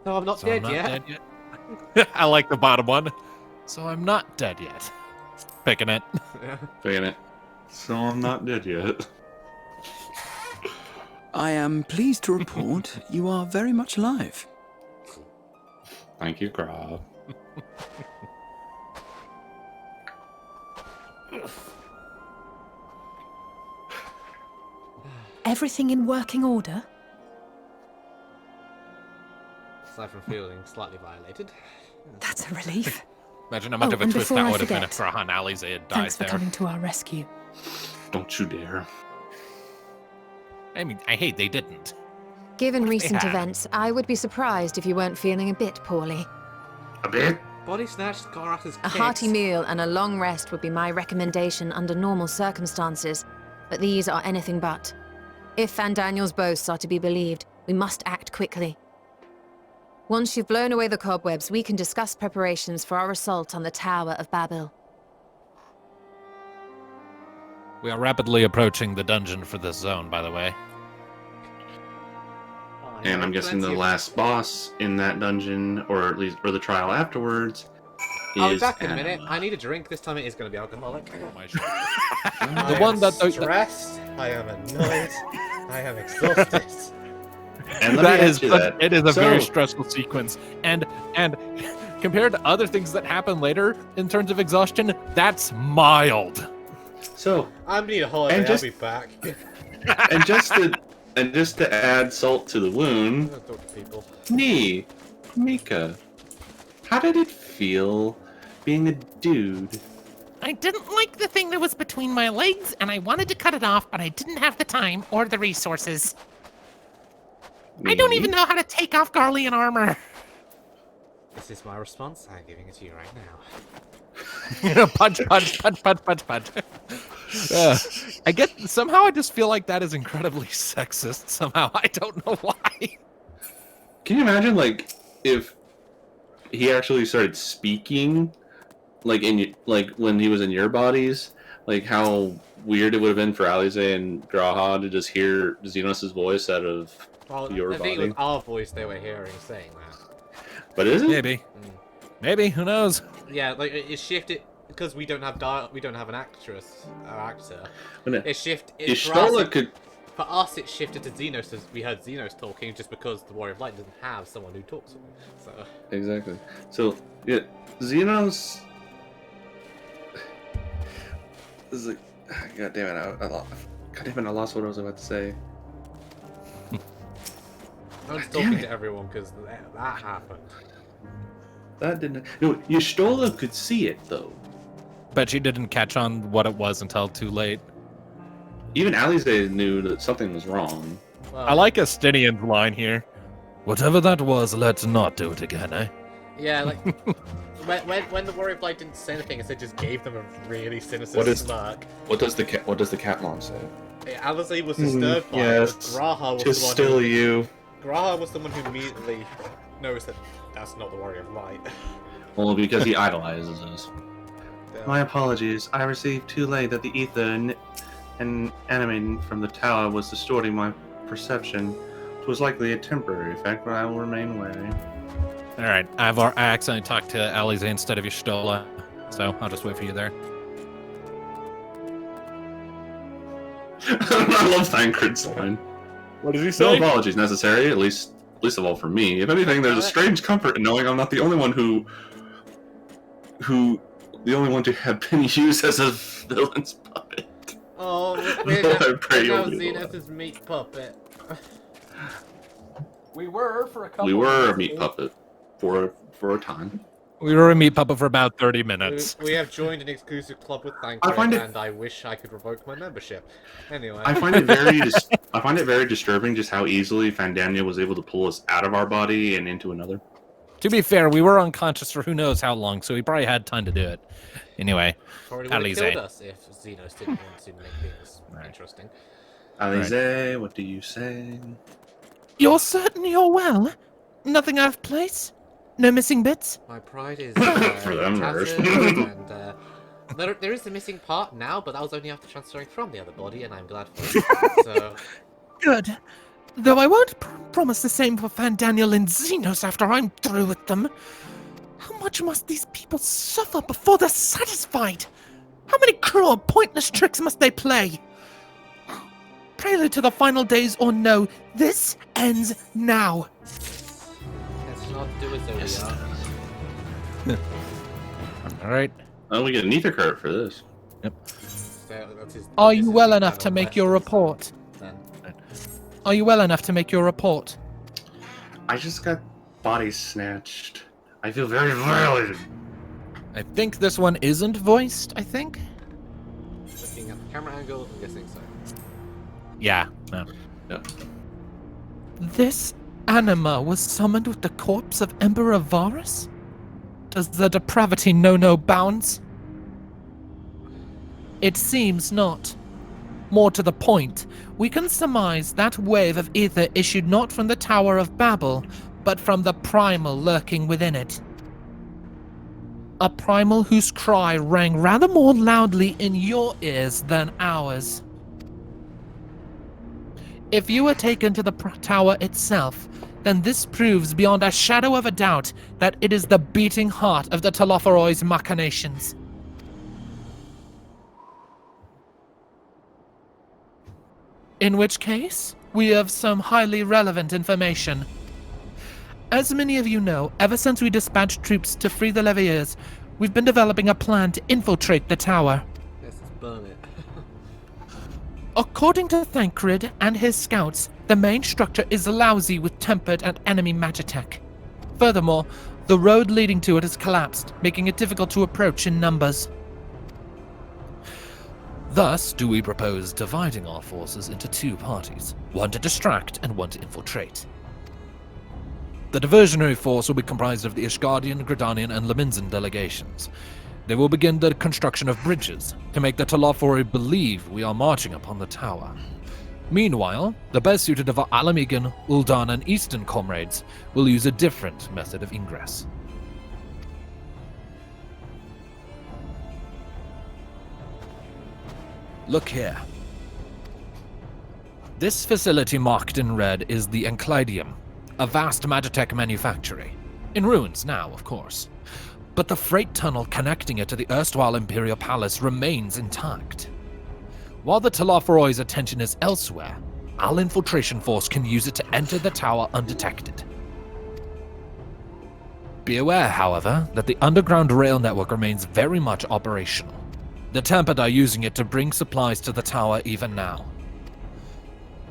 Speaker 3: No, I'm not
Speaker 1: So
Speaker 3: dead
Speaker 1: I'm not
Speaker 3: yet.
Speaker 1: dead yet. I like the bottom one. So I'm not dead yet. Picking it.
Speaker 2: Picking it. So I'm not dead yet.
Speaker 15: I am pleased to report you are very much alive.
Speaker 2: Thank you, Grog.
Speaker 4: Everything in working order?
Speaker 3: Aside from feeling slightly violated.
Speaker 4: That's a relief.
Speaker 1: Imagine how much of a
Speaker 4: and
Speaker 1: twist
Speaker 4: before
Speaker 1: that
Speaker 4: I
Speaker 1: would have been
Speaker 4: forget,
Speaker 1: if Rahan Alize had died
Speaker 4: Thanks for
Speaker 1: there.
Speaker 4: coming to our rescue.
Speaker 2: Don't you dare.
Speaker 1: I mean, I hate they didn't.
Speaker 14: Given recent
Speaker 1: had.
Speaker 14: events, I would be surprised if you weren't feeling a bit poorly.
Speaker 2: A bit?
Speaker 3: Body snatched Gorath's
Speaker 14: A hearty meal and a long rest would be my recommendation under normal circumstances, but these are anything but. If Van Daniel's boasts are to be believed, we must act quickly. Once you've blown away the cobwebs, we can discuss preparations for our assault on the Tower of Babil.
Speaker 1: We are rapidly approaching the dungeon for this zone, by the way.
Speaker 2: And I'm guessing the last boss in that dungeon, or at least for the trial afterwards,
Speaker 3: I'll be
Speaker 2: is
Speaker 3: back in a
Speaker 2: Anna.
Speaker 3: minute. I need a drink. This time it is going to be alcoholic.
Speaker 1: The one that
Speaker 3: stressed. I am annoyed. I am exhausted.
Speaker 2: And let
Speaker 1: That
Speaker 2: me
Speaker 1: is
Speaker 2: ask you that.
Speaker 1: it is a very
Speaker 2: So-
Speaker 1: stressful sequence, and compared to other things that happen later in terms of exhaustion, that's mild.
Speaker 2: So
Speaker 3: I need a holiday.
Speaker 2: And just-
Speaker 3: I'll be back.
Speaker 2: and just to add salt to the wound,
Speaker 3: Don't talk to people.
Speaker 2: Mika, how did it feel being a dude?
Speaker 1: I didn't like the thing that was between my legs, and I wanted to cut it off, but I didn't have the time or the resources. I don't even know how to take off Garlean armor.
Speaker 3: This is my response. I'm giving it to you right now.
Speaker 1: Punch, punch, punch, punch, punch, punch. I get somehow I just feel like that is incredibly sexist. Somehow I don't know why.
Speaker 2: Can you imagine, like, if he actually started speaking, like when he was in your bodies, like how weird it would have been for Alize and Graha to just hear Zenos' voice out of your
Speaker 3: I think
Speaker 2: body.
Speaker 3: it was our voice they were hearing saying that.
Speaker 2: But is it?
Speaker 1: Maybe. Maybe. Who knows?
Speaker 3: Yeah, like it shifted because we don't have an actress or actor.
Speaker 2: No.
Speaker 3: It shifted.
Speaker 2: Ishtola could.
Speaker 3: For us, it shifted to Zenos as we heard Zenos talking, just because the Warrior of Light doesn't have someone who talks to him. So
Speaker 2: Exactly. So yeah, Zenos. This is like, God damn it! I lost what I was about to say.
Speaker 3: I'm just
Speaker 2: Damn
Speaker 3: talking
Speaker 2: it.
Speaker 3: to everyone because that happened.
Speaker 2: That didn't. No, Y'shtola could see it though.
Speaker 1: Bet she didn't catch on what it was until too late.
Speaker 2: Even Alize knew that something was wrong.
Speaker 3: Well,
Speaker 1: I like Estinian's line here. Whatever that was, let's not do it again, eh?
Speaker 3: Yeah, like when the Warrior of Light didn't say anything, it just gave them a really sinister
Speaker 2: What is-
Speaker 3: smirk.
Speaker 2: What does the cat mom say?
Speaker 3: Alize was disturbed by it,
Speaker 2: Yes.
Speaker 3: but Graha was
Speaker 2: Tis
Speaker 3: the one
Speaker 2: still
Speaker 3: who,
Speaker 2: you.
Speaker 3: Graha was the one who immediately noticed that that's not the Warrior of Light.
Speaker 2: Well, because he idolizes us. My apologies. I received too late that the ether and animating from the tower was distorting my perception. It was likely a temporary effect, but I will remain wary.
Speaker 1: All right, I accidentally talked to Alize instead of Y'shtola, so I'll just wait for you there.
Speaker 2: I love Thancred's line.
Speaker 1: What does he
Speaker 2: No
Speaker 1: say?
Speaker 2: apologies necessary, at least of all for me. If anything, there's a strange comfort in knowing I'm not the only one the only one to have been used as a villain's puppet.
Speaker 3: Oh, we're now
Speaker 2: Pretty
Speaker 3: Zenos' meat puppet.
Speaker 1: We were for a couple.
Speaker 2: We were a meat puppet for a time.
Speaker 1: We were a meat puppet for about 30 minutes.
Speaker 3: We have joined an exclusive club with Thancred, and I wish I could revoke my membership. Anyway.
Speaker 2: I find it very disturbing just how easily Fandania was able to pull us out of our body and into another.
Speaker 1: To be fair, we were unconscious for who knows how long, so he probably had time to do it. Anyway,
Speaker 3: probably would have killed us if Zenos didn't want to make things interesting.
Speaker 2: Alize, what do you say?
Speaker 1: You're certain you're well? Nothing out of place? No missing bits?
Speaker 3: My pride is
Speaker 2: for them,
Speaker 3: and there is a missing part now, but that was only after transferring from the other body, and I'm glad for it. So
Speaker 1: good. Though I won't promise the same for Fandaniel and Zenos after I'm through with them. How much must these people suffer before they're satisfied? How many cruel, pointless tricks must they play? Prelude to the final days or no, this ends now.
Speaker 3: Let's not do it, Zodiark.
Speaker 1: Alright.
Speaker 2: Oh, we get an ether card for this.
Speaker 1: Yep.
Speaker 3: So
Speaker 1: Are you well enough to make your report? Are you well enough to make your report?
Speaker 2: I just got body snatched. I feel very violated.
Speaker 1: I think this one isn't voiced, I think?
Speaker 3: Looking at the camera angle, I'm guessing so.
Speaker 1: Yeah. No. This anima was summoned with the corpse of Emperor Varus? Does the depravity know no bounds? It seems not. More to the point, we can surmise that wave of ether issued not from the Tower of Babil, but from the primal lurking within it. A primal whose cry rang rather more loudly in your ears than ours. If you were taken to the tower itself, then this proves beyond a shadow of a doubt that it is the beating heart of the Telophoroi's machinations. In which case, we have some highly relevant information. As many of you know, ever since we dispatched troops to free the Leviers, we've been developing a plan to infiltrate the tower.
Speaker 3: Let's just burn it.
Speaker 1: According to Thancred and his scouts, the main structure is lousy with tempered and enemy magitech. Furthermore, the road leading to it has collapsed, making it difficult to approach in numbers. Thus, do we propose dividing our forces into two parties, one to distract and one to infiltrate. The diversionary force will be comprised of the Ishgardian, Gridanian, and Leminzan delegations. They will begin the construction of bridges to make the Telophori believe we are marching upon the tower. Meanwhile, the best suited of our Alamigan, Ul'dan, and Eastern comrades will use a different method of ingress. Look here. This facility marked in red is the Enclydium, a vast magitech manufactory. In ruins now, of course. But the freight tunnel connecting it to the erstwhile Imperial Palace remains intact. While the Telophoroi's attention is elsewhere, our infiltration force can use it to enter the tower undetected. Be aware, however, that the underground rail network remains very much operational. The Tempered are using it to bring supplies to the tower even now.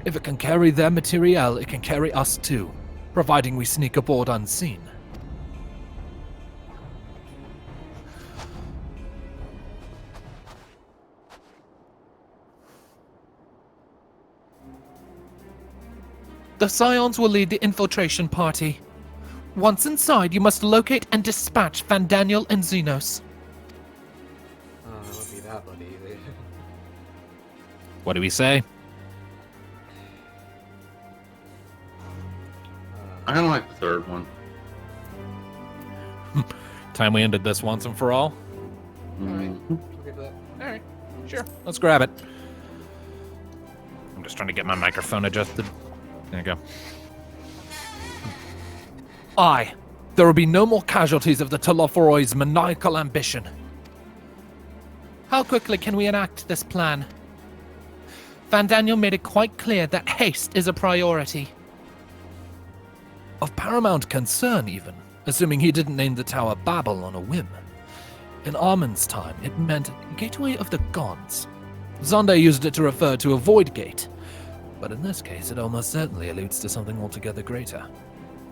Speaker 1: If it can carry their materiel, it can carry us too, providing we sneak aboard unseen. The Scions will lead the infiltration party. Once inside, you must locate and dispatch Fandaniel and Zenos.
Speaker 3: Oh, it won't be that bloody easy.
Speaker 1: What do we say?
Speaker 2: I kind of like the third one.
Speaker 1: Time we ended this once and for all. Alright, sure. Let's grab it. I'm just trying to get my microphone adjusted. There you go. Aye, there will be no more casualties of the Telophoroi's maniacal ambition. How quickly can we enact this plan? Fandaniel made it quite clear that haste is a priority. Of paramount concern, even, assuming he didn't name the tower Babil on a whim. In Armin's time, it meant Gateway of the Gods. Zonda used it to refer to a void gate, but in this case it almost certainly alludes to something altogether greater.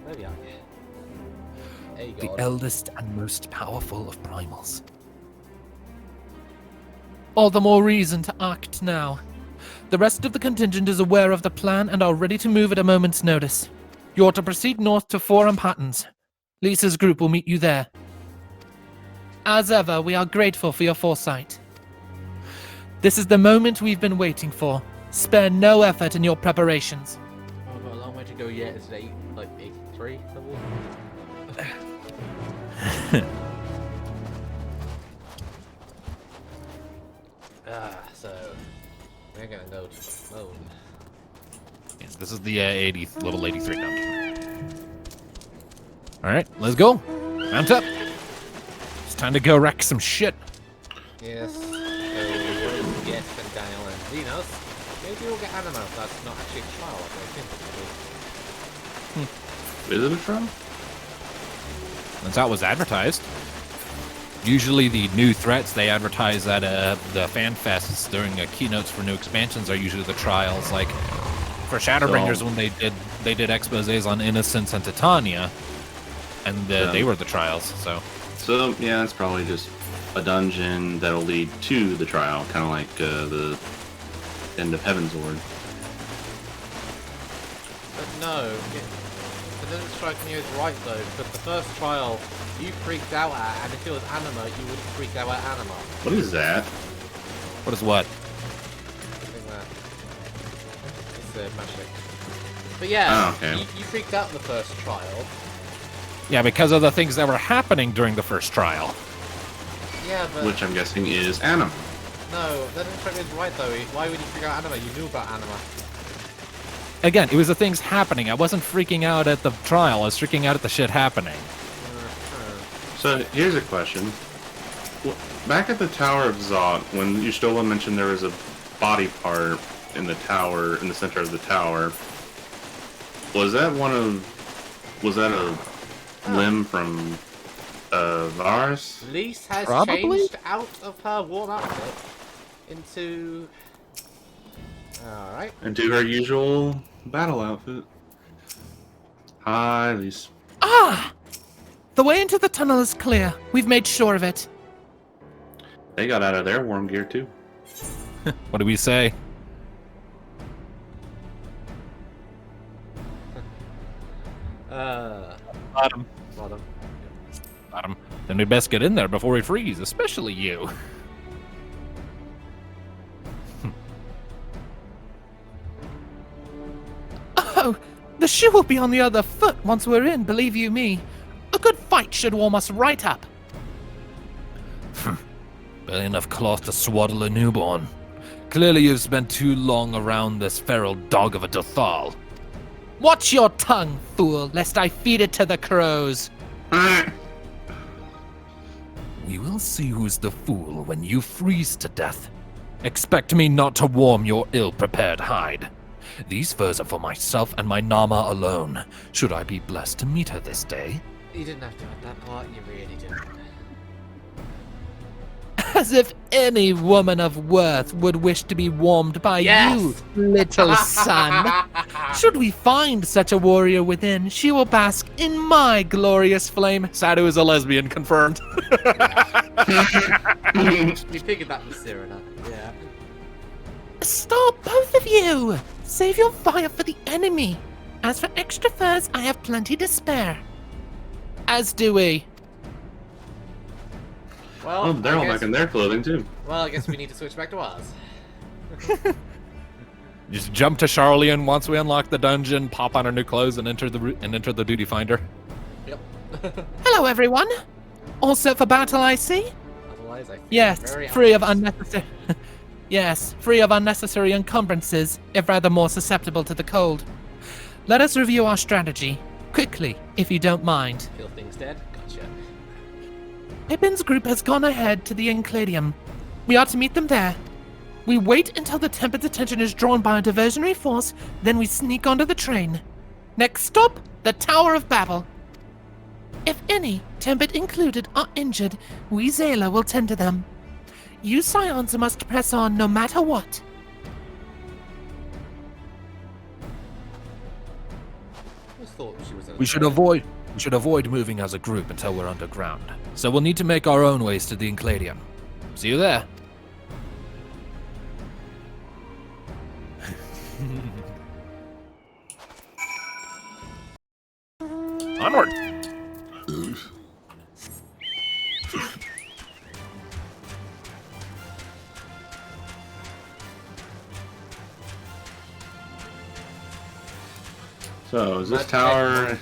Speaker 3: Maybe I. Hey,
Speaker 1: The
Speaker 3: God.
Speaker 1: eldest and most powerful of primals. All the more reason to act now. The rest of the contingent is aware of the plan and are ready to move at a moment's notice. You are to proceed north to Forum Pattons. Lisa's group will meet you there. As ever, we are grateful for your foresight. This is the moment we've been waiting for. Spare no effort in your preparations.
Speaker 3: Oh, I've got a long way to go yet. It's 83 level. So we're gonna go to mode.
Speaker 1: Yes, this is the level 83 dungeon. Alright, let's go. Mount up. It's time to go wreck some shit.
Speaker 3: Yes. So we'll get Daniel and Zenos. Maybe we'll get Anima. That's not actually a trial. I think.
Speaker 2: Is it a trial?
Speaker 1: That's how it was advertised. Usually the new threats they advertise at the fan fests during keynotes for new expansions are usually the trials. Like for Shadowbringers when they did exposés on Innocence and Titania, and they were the trials. So
Speaker 2: yeah, it's probably just a dungeon that'll lead to the trial, kind of like the end of Heaven's Ward.
Speaker 3: But no, it doesn't strike me as right though, because the first trial you freaked out at, and if it was Anima, you wouldn't freak out at Anima.
Speaker 2: What is that?
Speaker 1: What is what?
Speaker 3: Something that it's magic. But yeah, you freaked out the first trial.
Speaker 1: Yeah, because of the things that were happening during the first trial.
Speaker 3: Yeah, but
Speaker 2: Which I'm guessing is Anima.
Speaker 3: no, that doesn't strike me as right though. Why would you freak out Anima? You knew about Anima.
Speaker 1: Again, it was the things happening. I wasn't freaking out at the trial. I was freaking out at the shit happening.
Speaker 2: So here's a question. Back at the Tower of Zot, when Ustola mentioned there was a body part in the tower, in the center of the tower, was that a limb from Varus?
Speaker 3: Lise has
Speaker 1: Probably?
Speaker 3: changed out of her warm outfit into... Alright.
Speaker 2: Into her usual battle outfit. Hi, Lise.
Speaker 1: Ah! The way into the tunnel is clear. We've made sure of it.
Speaker 2: They got out of their warm gear too.
Speaker 1: What do we say?
Speaker 3: Bottom.
Speaker 1: Bottom. Then we'd best get in there before we freeze, especially you. Oh, the shoe will be on the other foot once we're in, believe you me. A good fight should warm us right up. Barely enough cloth to swaddle a newborn. Clearly you've spent too long around this feral dog of a Dothal. Watch your tongue, fool, lest I feed it to the crows. We will see who's the fool when you freeze to death. Expect me not to warm your ill-prepared hide. These furs are for myself and my Nama alone, should I be blessed to meet her this day.
Speaker 3: You didn't have to add that part, you really didn't.
Speaker 1: As if any woman of worth would wish to be warmed by you, little son. Should we find such a warrior within, she will bask in my glorious flame. Sadu is a lesbian, confirmed.
Speaker 3: We figured that was Cyrano, yeah.
Speaker 1: Stop, both of you! Save your fire for the enemy. As for extra furs, I have plenty to spare. As do we.
Speaker 3: Well,
Speaker 2: Oh, they're all back in their clothing too.
Speaker 3: Well, I guess we need to switch back to ours.
Speaker 1: Just jump to Charlian once we unlock the dungeon, pop on our new clothes, and enter the duty finder.
Speaker 3: Yep.
Speaker 1: Hello, everyone. All set for battle, I see.
Speaker 3: Otherwise, I feel
Speaker 1: Yes,
Speaker 3: very
Speaker 1: free of unnecessary. Yes, free of unnecessary encumbrances, if rather more susceptible to the cold. Let us review our strategy quickly, if you don't mind.
Speaker 3: Feel things dead? Gotcha.
Speaker 1: Pippin's group has gone ahead to the Encladium. We are to meet them there. We wait until the Tempest's attention is drawn by a diversionary force, then we sneak onto the train. Next stop, the Tower of Babil. If any, Tempest included, are injured, we Zayla will tend to them. You Scions must press on no matter what.
Speaker 3: I thought she was
Speaker 1: We should avoid moving as a group until we're underground. So we'll need to make our own ways to the Engladium. See you there. Onward.
Speaker 2: So is this tower?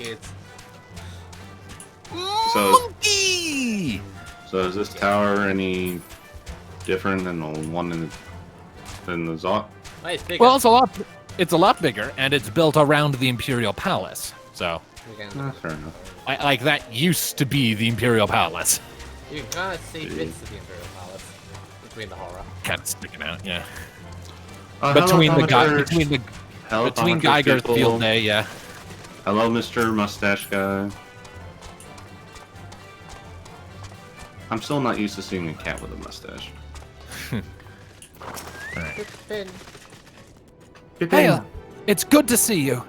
Speaker 2: So is this tower any different than the one in the Zot?
Speaker 1: Well, it's a lot bigger, and it's built around the Imperial Palace. So,
Speaker 2: fair enough.
Speaker 1: Like that used to be the Imperial Palace.
Speaker 3: You can kind of see bits of the Imperial Palace between the horror.
Speaker 1: Kind of sticking out, yeah.
Speaker 2: Between
Speaker 1: Geiger's
Speaker 2: people.
Speaker 1: Field Day, yeah.
Speaker 2: Hello, Mr. Mustache Guy. I'm still not used to seeing a cat with a mustache.
Speaker 1: Alright.
Speaker 3: Finn.
Speaker 1: Hey, it's good to see you.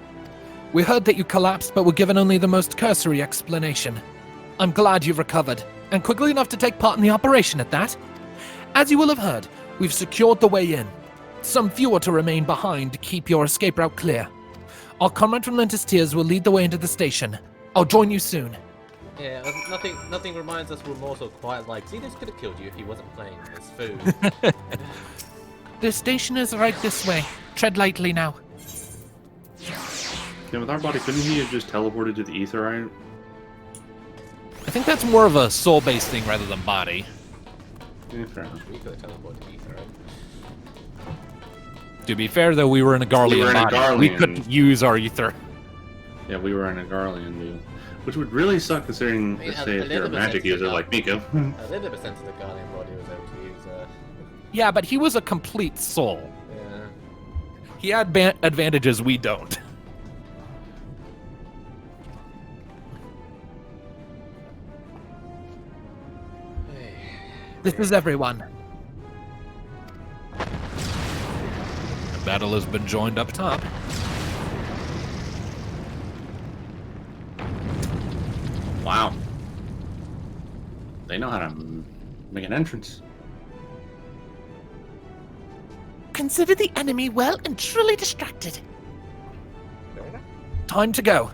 Speaker 1: We heard that you collapsed, but were given only the most cursory explanation. I'm glad you've recovered, and quickly enough to take part in the operation at that. As you will have heard, we've secured the way in. Some few are to remain behind to keep your escape route clear. Our comrade from Lentus Tears will lead the way into the station. I'll join you soon.
Speaker 3: Yeah, nothing reminds us we're mortal quite like Zenos could have killed you if he wasn't playing his food.
Speaker 1: The station is right this way. Tread lightly now.
Speaker 2: Yeah, with our body, couldn't he have just teleported to the ether, right?
Speaker 1: I think that's more of a soul-based thing rather than body.
Speaker 2: Yeah, fair enough.
Speaker 3: We could have teleported to ether, right?
Speaker 1: To be fair, though, we were in a Garlean body. We couldn't use our ether.
Speaker 2: Yeah, we were in a Garlean deal. Which would really suck considering, let's say, if you're a magic user like Miko.
Speaker 3: A little bit of the Guardian body was able to use.
Speaker 1: Yeah, but he was a complete soul.
Speaker 3: Yeah.
Speaker 1: He had advantages we don't. This is everyone. The battle has been joined up top.
Speaker 2: Wow. They know how to make an entrance.
Speaker 1: Consider the enemy well and truly distracted. Time to go.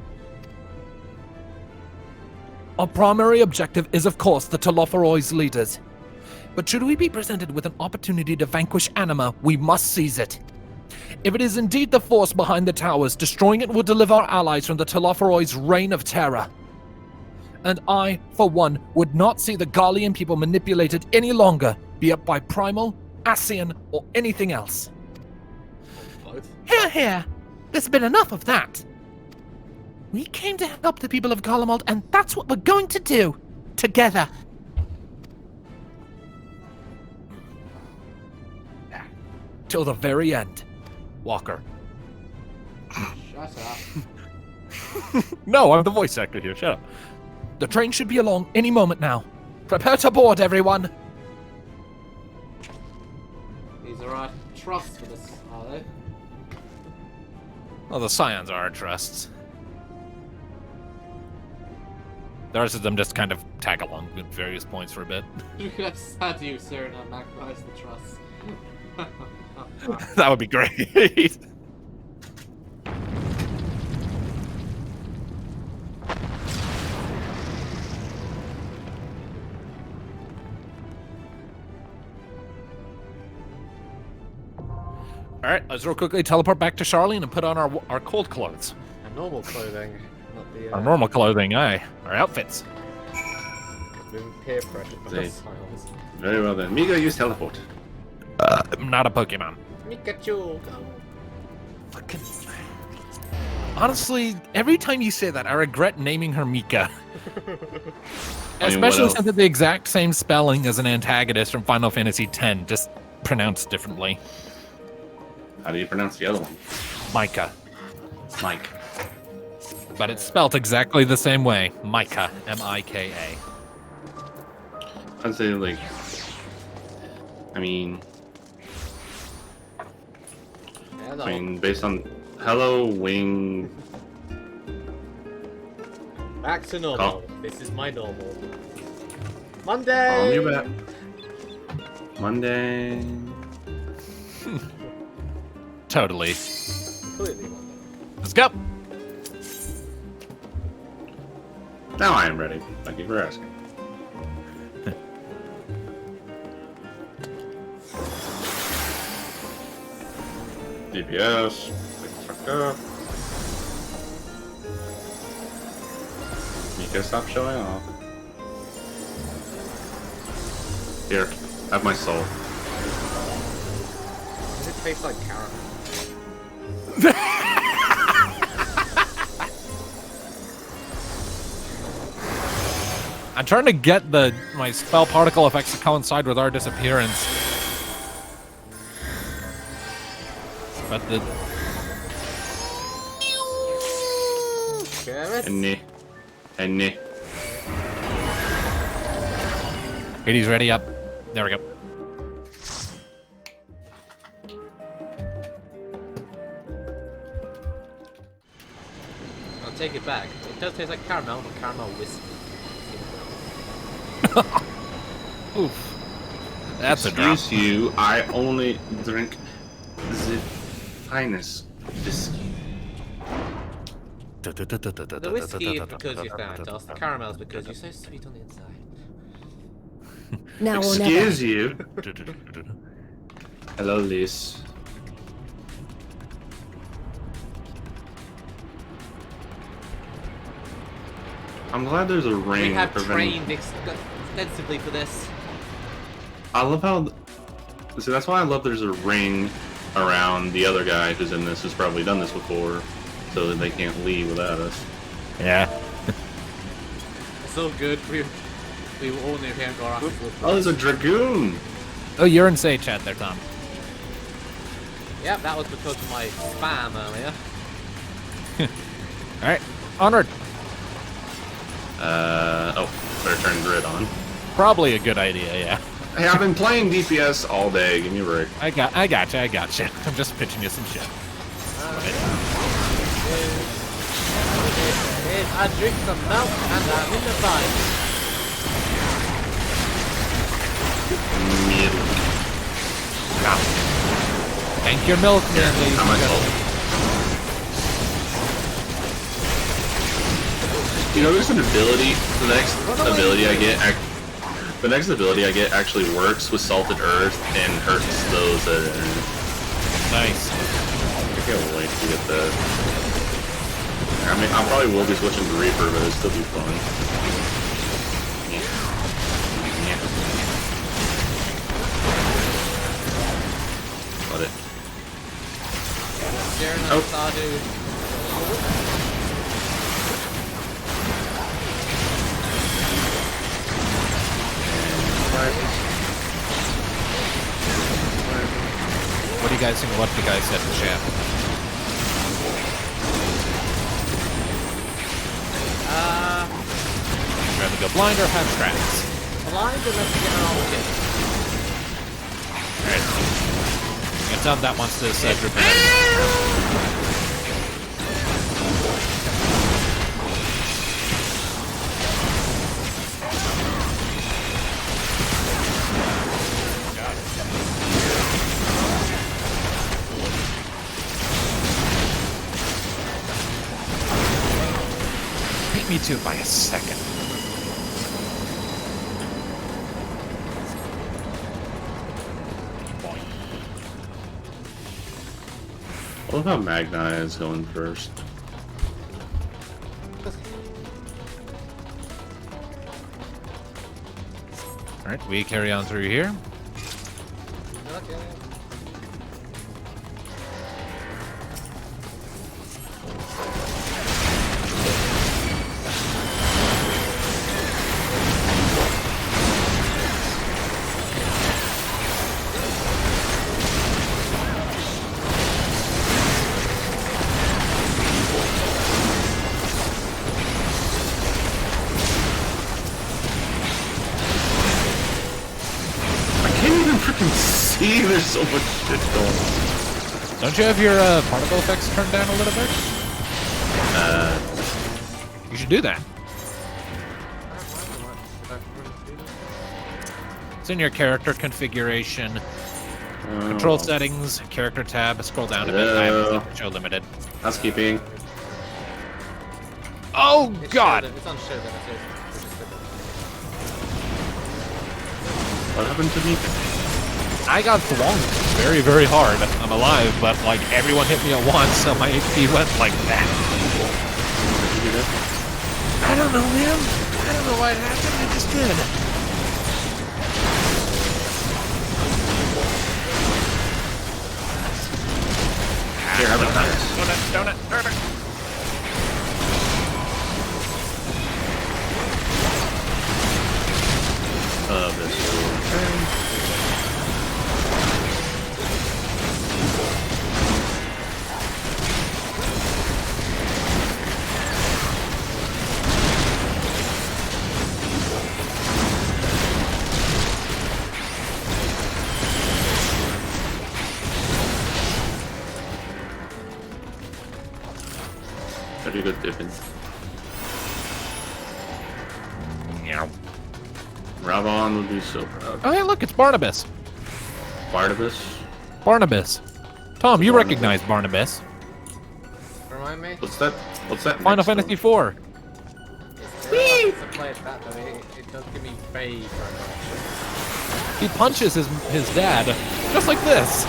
Speaker 1: Our primary objective is, of course, the Telophoroid's leaders. But should we be presented with an opportunity to vanquish Anima, we must seize it. If it is indeed the force behind the towers, destroying it will deliver our allies from the Telophoroid's reign of terror. And I, for one, would not see the Garlean people manipulated any longer, be it by Primal, ascian, or anything else. Here, here! There's been enough of that! We came to help the people of Garlemald, and that's what we're going to do! Together! Till the very end. Walker.
Speaker 3: Shut up.
Speaker 1: No, I'm the voice actor here, shut up. The train should be along any moment now. Prepare to board, everyone!
Speaker 3: These are our trusts for this, are they?
Speaker 1: Well, the Scions are our trusts. The rest of them just kind of tag along at various points for a bit.
Speaker 3: You could have sad you, sir, and anachronized the trusts.
Speaker 1: That would be great. Alright, let's real quickly teleport back to Charlene and put on our cold clothes.
Speaker 3: Our normal clothing, not the...
Speaker 1: Our normal clothing, aye. Our outfits.
Speaker 3: We've been peer pressured by the Scions.
Speaker 2: Very well then. Miko, use teleport.
Speaker 1: I'm not a Pokemon.
Speaker 3: Pikachu, go!
Speaker 1: Fucking... Honestly, every time you say that, I regret naming her Mika. Especially since it's the exact same spelling as an antagonist from Final Fantasy X, just pronounced differently.
Speaker 2: How do you pronounce the other one?
Speaker 1: Micah.
Speaker 2: Mike.
Speaker 1: But it's spelt exactly the same way. Micah. M-I-K-A.
Speaker 2: I'd say, like... I mean,
Speaker 3: Hello.
Speaker 2: based on hello wing.
Speaker 3: Back to normal. This is my normal. Monday.
Speaker 2: Calm you back. Monday.
Speaker 1: Totally.
Speaker 3: Completely Monday.
Speaker 1: Let's go.
Speaker 2: Now I am ready. Thank you for asking. DPS. Wake the fuck up. Mika, stop showing off. Here, have my soul.
Speaker 3: Does it taste like caramel?
Speaker 1: I'm trying to get my spell particle effects to coincide with our disappearance. But the
Speaker 2: Henny.
Speaker 1: Hades ready up. There we go.
Speaker 3: I'll take it back. It does taste like caramel, but caramel whiskey.
Speaker 1: Oof. That's a drop.
Speaker 2: Excuse you, I only drink the finest whiskey.
Speaker 3: The whiskey is because you're Thanatos, the caramel is because you're so sweet on the inside.
Speaker 14: Now or never.
Speaker 2: Excuse you. Hello, Liz. I'm glad there's a ring.
Speaker 3: We have
Speaker 2: preventing...
Speaker 3: trained extensively for this.
Speaker 2: I love how. See, that's why I love there's a ring around the other guy who's in this, who's probably done this before, so that they can't leave without us.
Speaker 1: Yeah.
Speaker 3: It's so good. We were all near here and got
Speaker 2: Oh, there's a dragoon!
Speaker 1: Oh, you're in Say chat there, Tom.
Speaker 3: Yep, that was because of my spam earlier.
Speaker 1: Alright, onward.
Speaker 2: Oh, better turn grid on.
Speaker 1: Probably a good idea, yeah.
Speaker 2: Hey, I've been playing DPS all day. Give me a break.
Speaker 1: I gotcha. I'm just pitching you some shit.
Speaker 3: I drink some milk and I'm in the fight.
Speaker 2: Milk.
Speaker 1: Thank your milk, man, ladies and gentlemen.
Speaker 2: You know, there's an ability. The next ability I get actually works with salted earth and hurts those that are.
Speaker 1: Nice.
Speaker 2: I can't wait to get that. I mean, I probably will be switching to Reaper, but it'll still be fun. Let it.
Speaker 3: Oh.
Speaker 1: What do you guys think of what the guy said in chat? Rather go blind or have traps?
Speaker 3: Blind or let's get on with it.
Speaker 1: Alright. It's on that wants to group in. Beat me to it by a second.
Speaker 2: I love how Magni is going first.
Speaker 1: Alright, we carry on through here.
Speaker 3: Okay.
Speaker 2: There's so much shit going on.
Speaker 1: Don't you have your particle effects turned down a little bit? You should do that. It's in your character configuration. Control settings, character tab, scroll down a bit. Show limited.
Speaker 2: Housekeeping.
Speaker 1: Oh God!
Speaker 3: It's on show then.
Speaker 2: What happened to me?
Speaker 1: I got thwonked very, very hard. I'm alive, but like everyone hit me at once, so my HP went like that. I don't know, man. I don't know why it happened. It just did.
Speaker 2: Here, have a nice.
Speaker 1: Donut.
Speaker 2: This will turn. Pretty good dipping.
Speaker 1: Meow.
Speaker 2: Ravon would be so proud.
Speaker 1: Oh, hey, look, it's Barnabas.
Speaker 2: Barnabas?
Speaker 1: Barnabas. Tom, you recognize Barnabas.
Speaker 3: Remind me?
Speaker 2: What's that? What's that?
Speaker 1: Final Fantasy IV.
Speaker 3: Whee! To play that, though, it does give me fade very much.
Speaker 1: He punches his dad, just like this.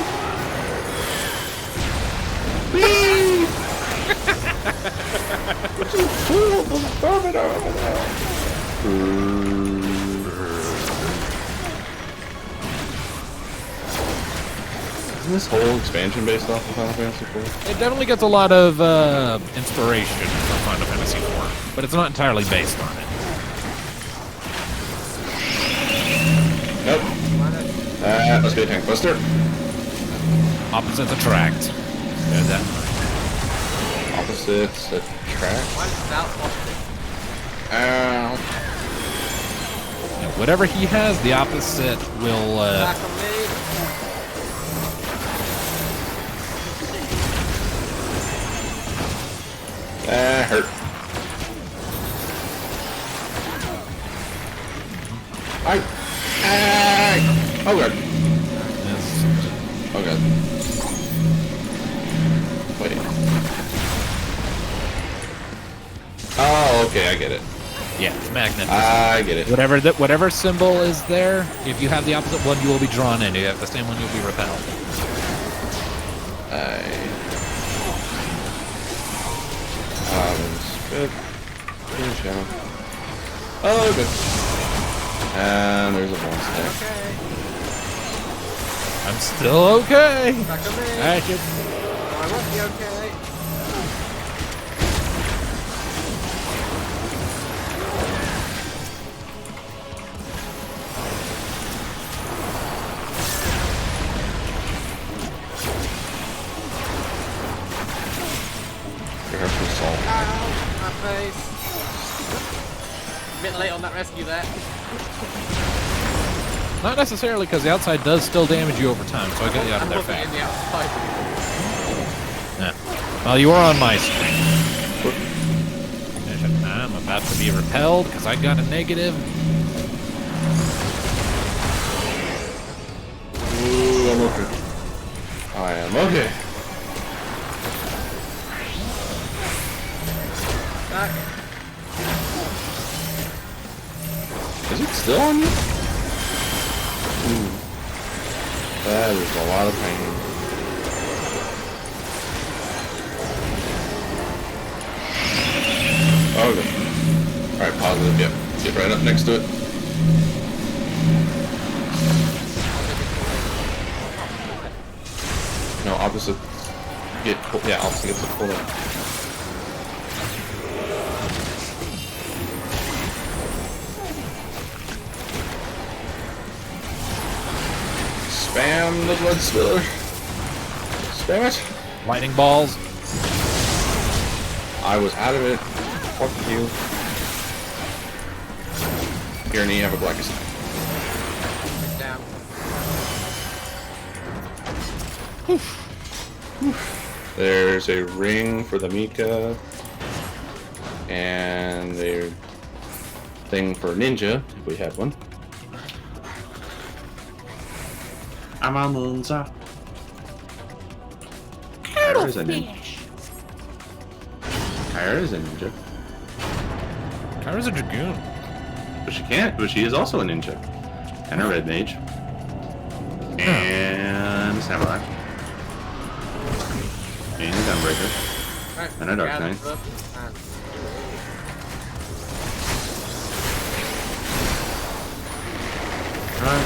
Speaker 2: Isn't this whole expansion based off of Final Fantasy IV?
Speaker 1: It definitely gets a lot of inspiration from Final Fantasy IV, but it's not entirely based on it.
Speaker 2: Nope. Must be a tank buster.
Speaker 1: Opposites attract. There's that.
Speaker 2: Opposites attract.
Speaker 1: Whatever he has, the opposite will.
Speaker 2: Hurt. Oh god. Oh god. Wait. Oh, okay, I get it.
Speaker 1: Yeah, it's magnetism.
Speaker 2: I get it.
Speaker 1: Whatever symbol is there, if you have the opposite one, you will be drawn in. If you have the same one, you'll be repelled.
Speaker 2: Good. Finish him. Oh, good. And there's a bonus there.
Speaker 3: Okay.
Speaker 1: I'm still okay.
Speaker 3: Back on me.
Speaker 1: I should.
Speaker 3: I won't be okay. My face. A bit late on that rescue there.
Speaker 1: Not necessarily, because the outside does still damage you over time, so I got you out of there fast.
Speaker 3: In the outside.
Speaker 1: Yeah. Well, you are on my screen. I'm about to be repelled because I got a negative.
Speaker 2: Ooh, I'm okay. I am okay.
Speaker 3: Back.
Speaker 2: Is it still on you? Ooh. That is a lot of pain. Oh, good. Alright, positive, yep. Get right up next to it. No, opposite. Yeah, opposite gets it pulled up. Spam the blood spiller. Spam it.
Speaker 1: Lightning balls.
Speaker 2: I was out of it. Fuck you. Here, and you have a blackest.
Speaker 3: Down.
Speaker 2: There's a ring for the Mika. And a thing for ninja, if we had one. I'm on Moonza. Kyra's a ninja. Kyra's a ninja.
Speaker 1: Kyra's a dragoon.
Speaker 2: But she is also a ninja. And a red mage. And a samurai. And a gunbreaker. And a dark knight. Run.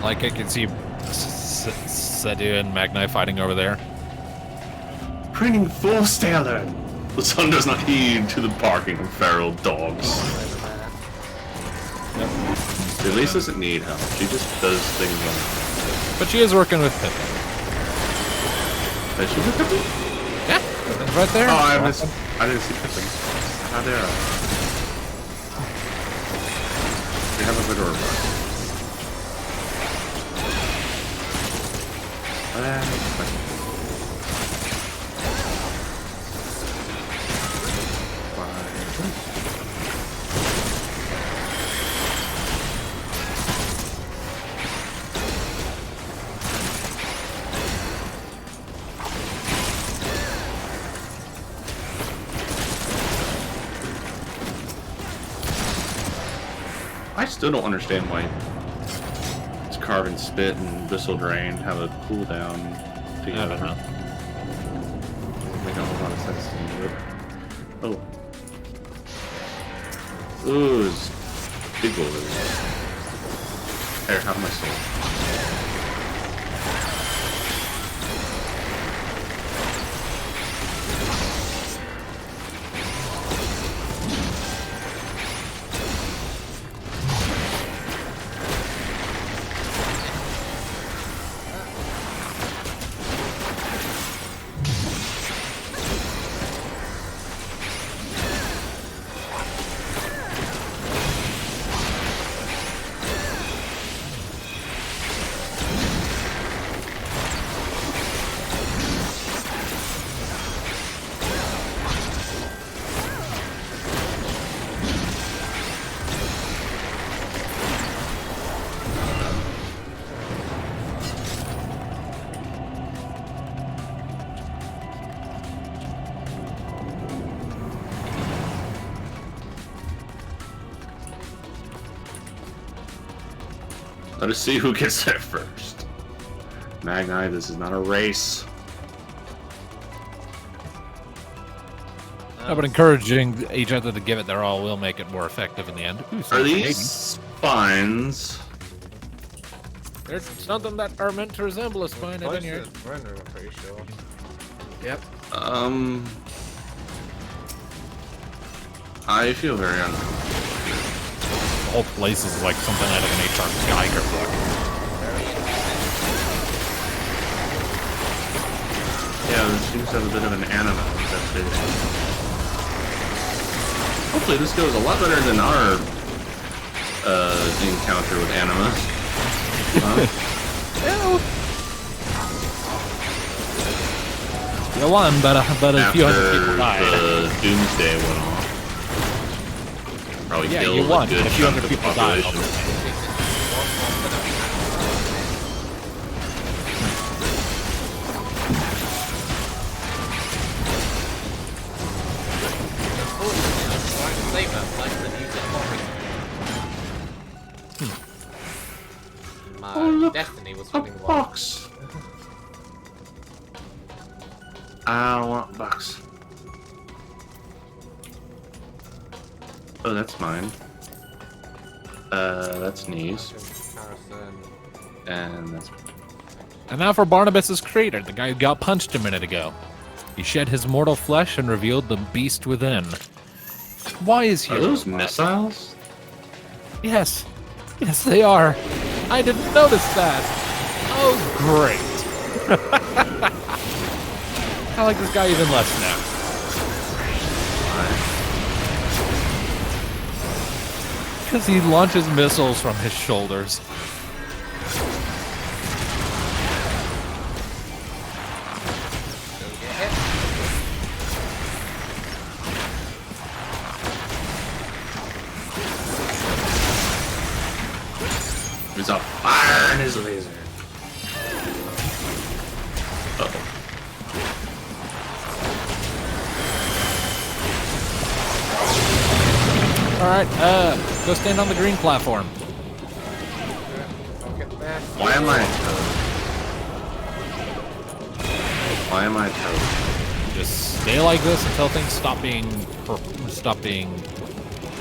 Speaker 1: Like I can see Sedu and Magni fighting over there.
Speaker 2: Bringing full standard. The sun does not heed to the barking of feral dogs.
Speaker 1: Yep.
Speaker 2: She at least doesn't need help. She just does things on her own.
Speaker 1: But she is working with Pippin.
Speaker 2: Is she with Pippin?
Speaker 1: Yeah, Pippin's right there.
Speaker 2: Oh, I didn't see Pippin. How dare I? We have a bit of a I still don't understand why it's Carving Spit and Bristle Drain have a cooldown together.
Speaker 1: I don't know.
Speaker 2: Make a whole lot of sense to me, but... Oh. Ooh, it's big over there. Here, have my soul. Let us see who gets there first. Magni, this is not a race.
Speaker 1: No, but encouraging each other to give it their all will make it more effective in the end. Ooh,
Speaker 2: Are these spines?
Speaker 1: There's something that are meant to resemble a spine at any rate.
Speaker 3: I'm pretty sure. Yep.
Speaker 2: I feel very
Speaker 1: The whole place is like something out of an H.R. Geiger book.
Speaker 2: Yeah, this seems to have a bit of an anima infestation. Hopefully this goes a lot better than our encounter with anima.
Speaker 1: You won, but a few hundred people died.
Speaker 2: The Doomsday went off. Probably
Speaker 1: Yeah,
Speaker 2: killed
Speaker 1: you won,
Speaker 2: a good
Speaker 1: but a few
Speaker 2: chunk
Speaker 1: hundred
Speaker 2: of the
Speaker 1: people died.
Speaker 2: population.
Speaker 3: My destiny was winning one.
Speaker 2: Box. I want box. Oh, that's mine. That's knees. And that's...
Speaker 1: And now for Barnabas's crater, the guy who got punched a minute ago. He shed his mortal flesh and revealed the beast within. Why is he?
Speaker 2: Are those missiles?
Speaker 1: Yes. Yes, they are. I didn't notice that. Oh, great. I like this guy even less now. Because he launches missiles from his shoulders.
Speaker 2: There's a fire in his laser. Uh-oh.
Speaker 1: Alright, go stand on the green platform.
Speaker 2: Why am I a toad? Why am I a toad?
Speaker 1: Just stay like this until things stop being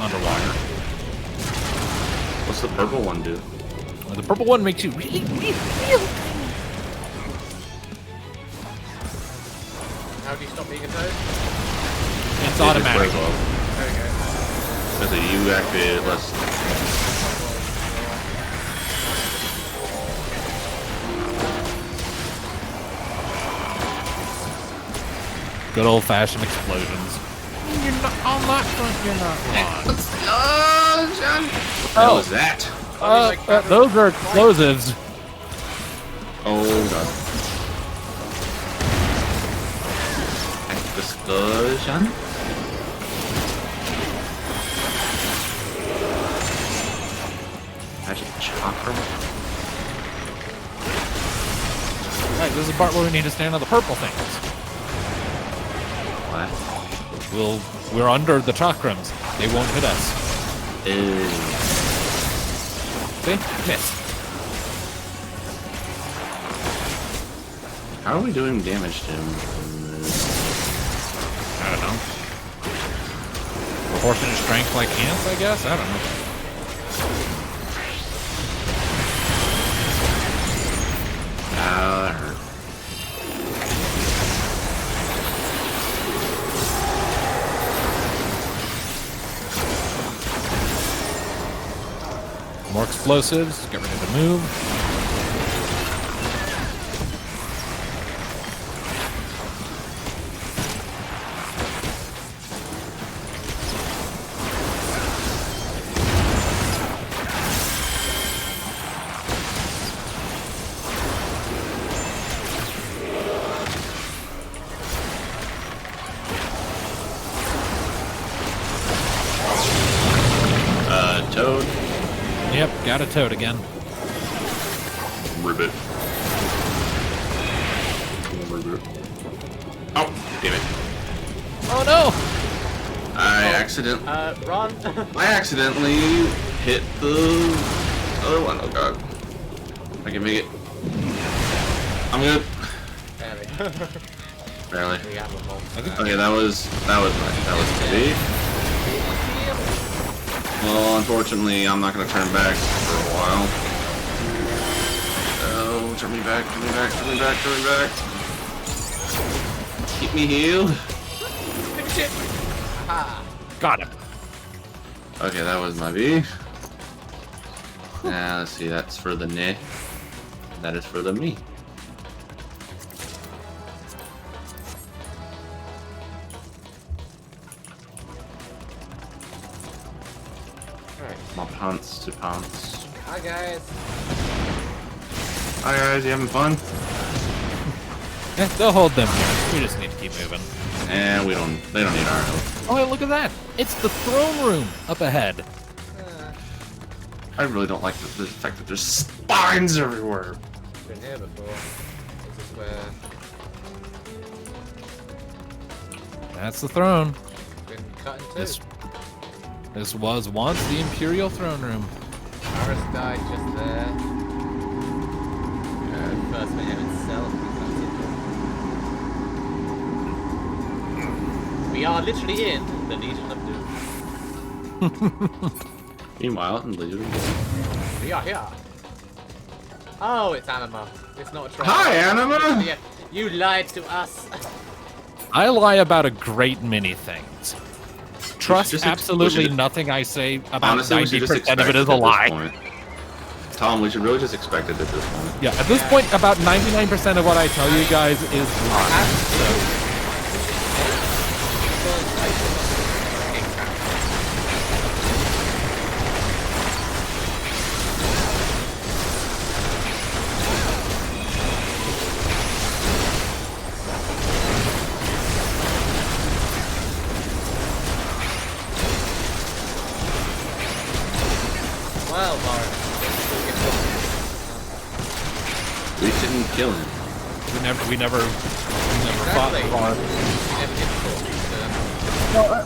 Speaker 1: underwater.
Speaker 2: What's the purple one do?
Speaker 1: Well, the purple one makes you really tiny.
Speaker 3: How do you stop being a toad?
Speaker 1: It's automatic.
Speaker 3: There we go.
Speaker 2: Because you activate it less.
Speaker 1: Good old-fashioned explosions. You're not on that front. You're not wrong.
Speaker 2: What was that?
Speaker 1: Those are explosives.
Speaker 2: Oh god. Explosion? Magic chakra?
Speaker 1: Alright, this is the part where we need to stand on the purple things.
Speaker 2: What?
Speaker 1: We're under the chakrams. They won't hit us. See? Miss.
Speaker 2: How are we doing damage to him?
Speaker 1: I don't know. Proportionate strength like ants, I guess? I don't know.
Speaker 2: That hurt.
Speaker 1: More explosives. Get ready to move.
Speaker 2: Toad.
Speaker 1: Yep, got a toad again.
Speaker 2: Ribbit. Ribbit. Oh, damn it.
Speaker 1: Oh no!
Speaker 2: I accidentally hit the other one. Oh god. I can make it. I'm good. Barely. Okay, that was me. Well, unfortunately, I'm not gonna turn back for a while. Oh, turn me back, turn me back, turn me back, turn me back. Keep me healed.
Speaker 1: Got him.
Speaker 2: Okay, that was my B. Now, let's see, that's for the ne. That is for the me. My pants to pants.
Speaker 3: Hi guys.
Speaker 2: Hi guys, you having fun?
Speaker 1: Yeah, they'll hold them here. We just need to keep moving.
Speaker 2: And they don't need our help.
Speaker 1: Oh, hey, look at that. It's the throne room up ahead.
Speaker 2: I really don't like the fact that there's spines everywhere.
Speaker 3: Been here before. This is where
Speaker 1: That's the throne.
Speaker 3: been cut in two.
Speaker 1: This was once the Imperial throne room.
Speaker 3: Paris died just there. First man himself. We are literally in the Legion of Doom.
Speaker 2: Meanwhile, in Legion of Doom.
Speaker 3: We are here. Oh, it's Anima. It's not a troll.
Speaker 2: Hi, Anima!
Speaker 3: Yeah, you lied to us.
Speaker 1: I lie about a great many things. Trust
Speaker 2: just
Speaker 1: absolutely nothing I say about
Speaker 2: Honestly, we should just
Speaker 1: 90% of it
Speaker 2: expect
Speaker 1: is
Speaker 2: it
Speaker 1: a
Speaker 2: at
Speaker 1: lie.
Speaker 2: this point. Tom, we should really just expect it at this point.
Speaker 1: Yeah, at this point, about 99% of what I tell you guys is lies.
Speaker 3: Well, Mark.
Speaker 2: We shouldn't kill him.
Speaker 1: We never fought Var.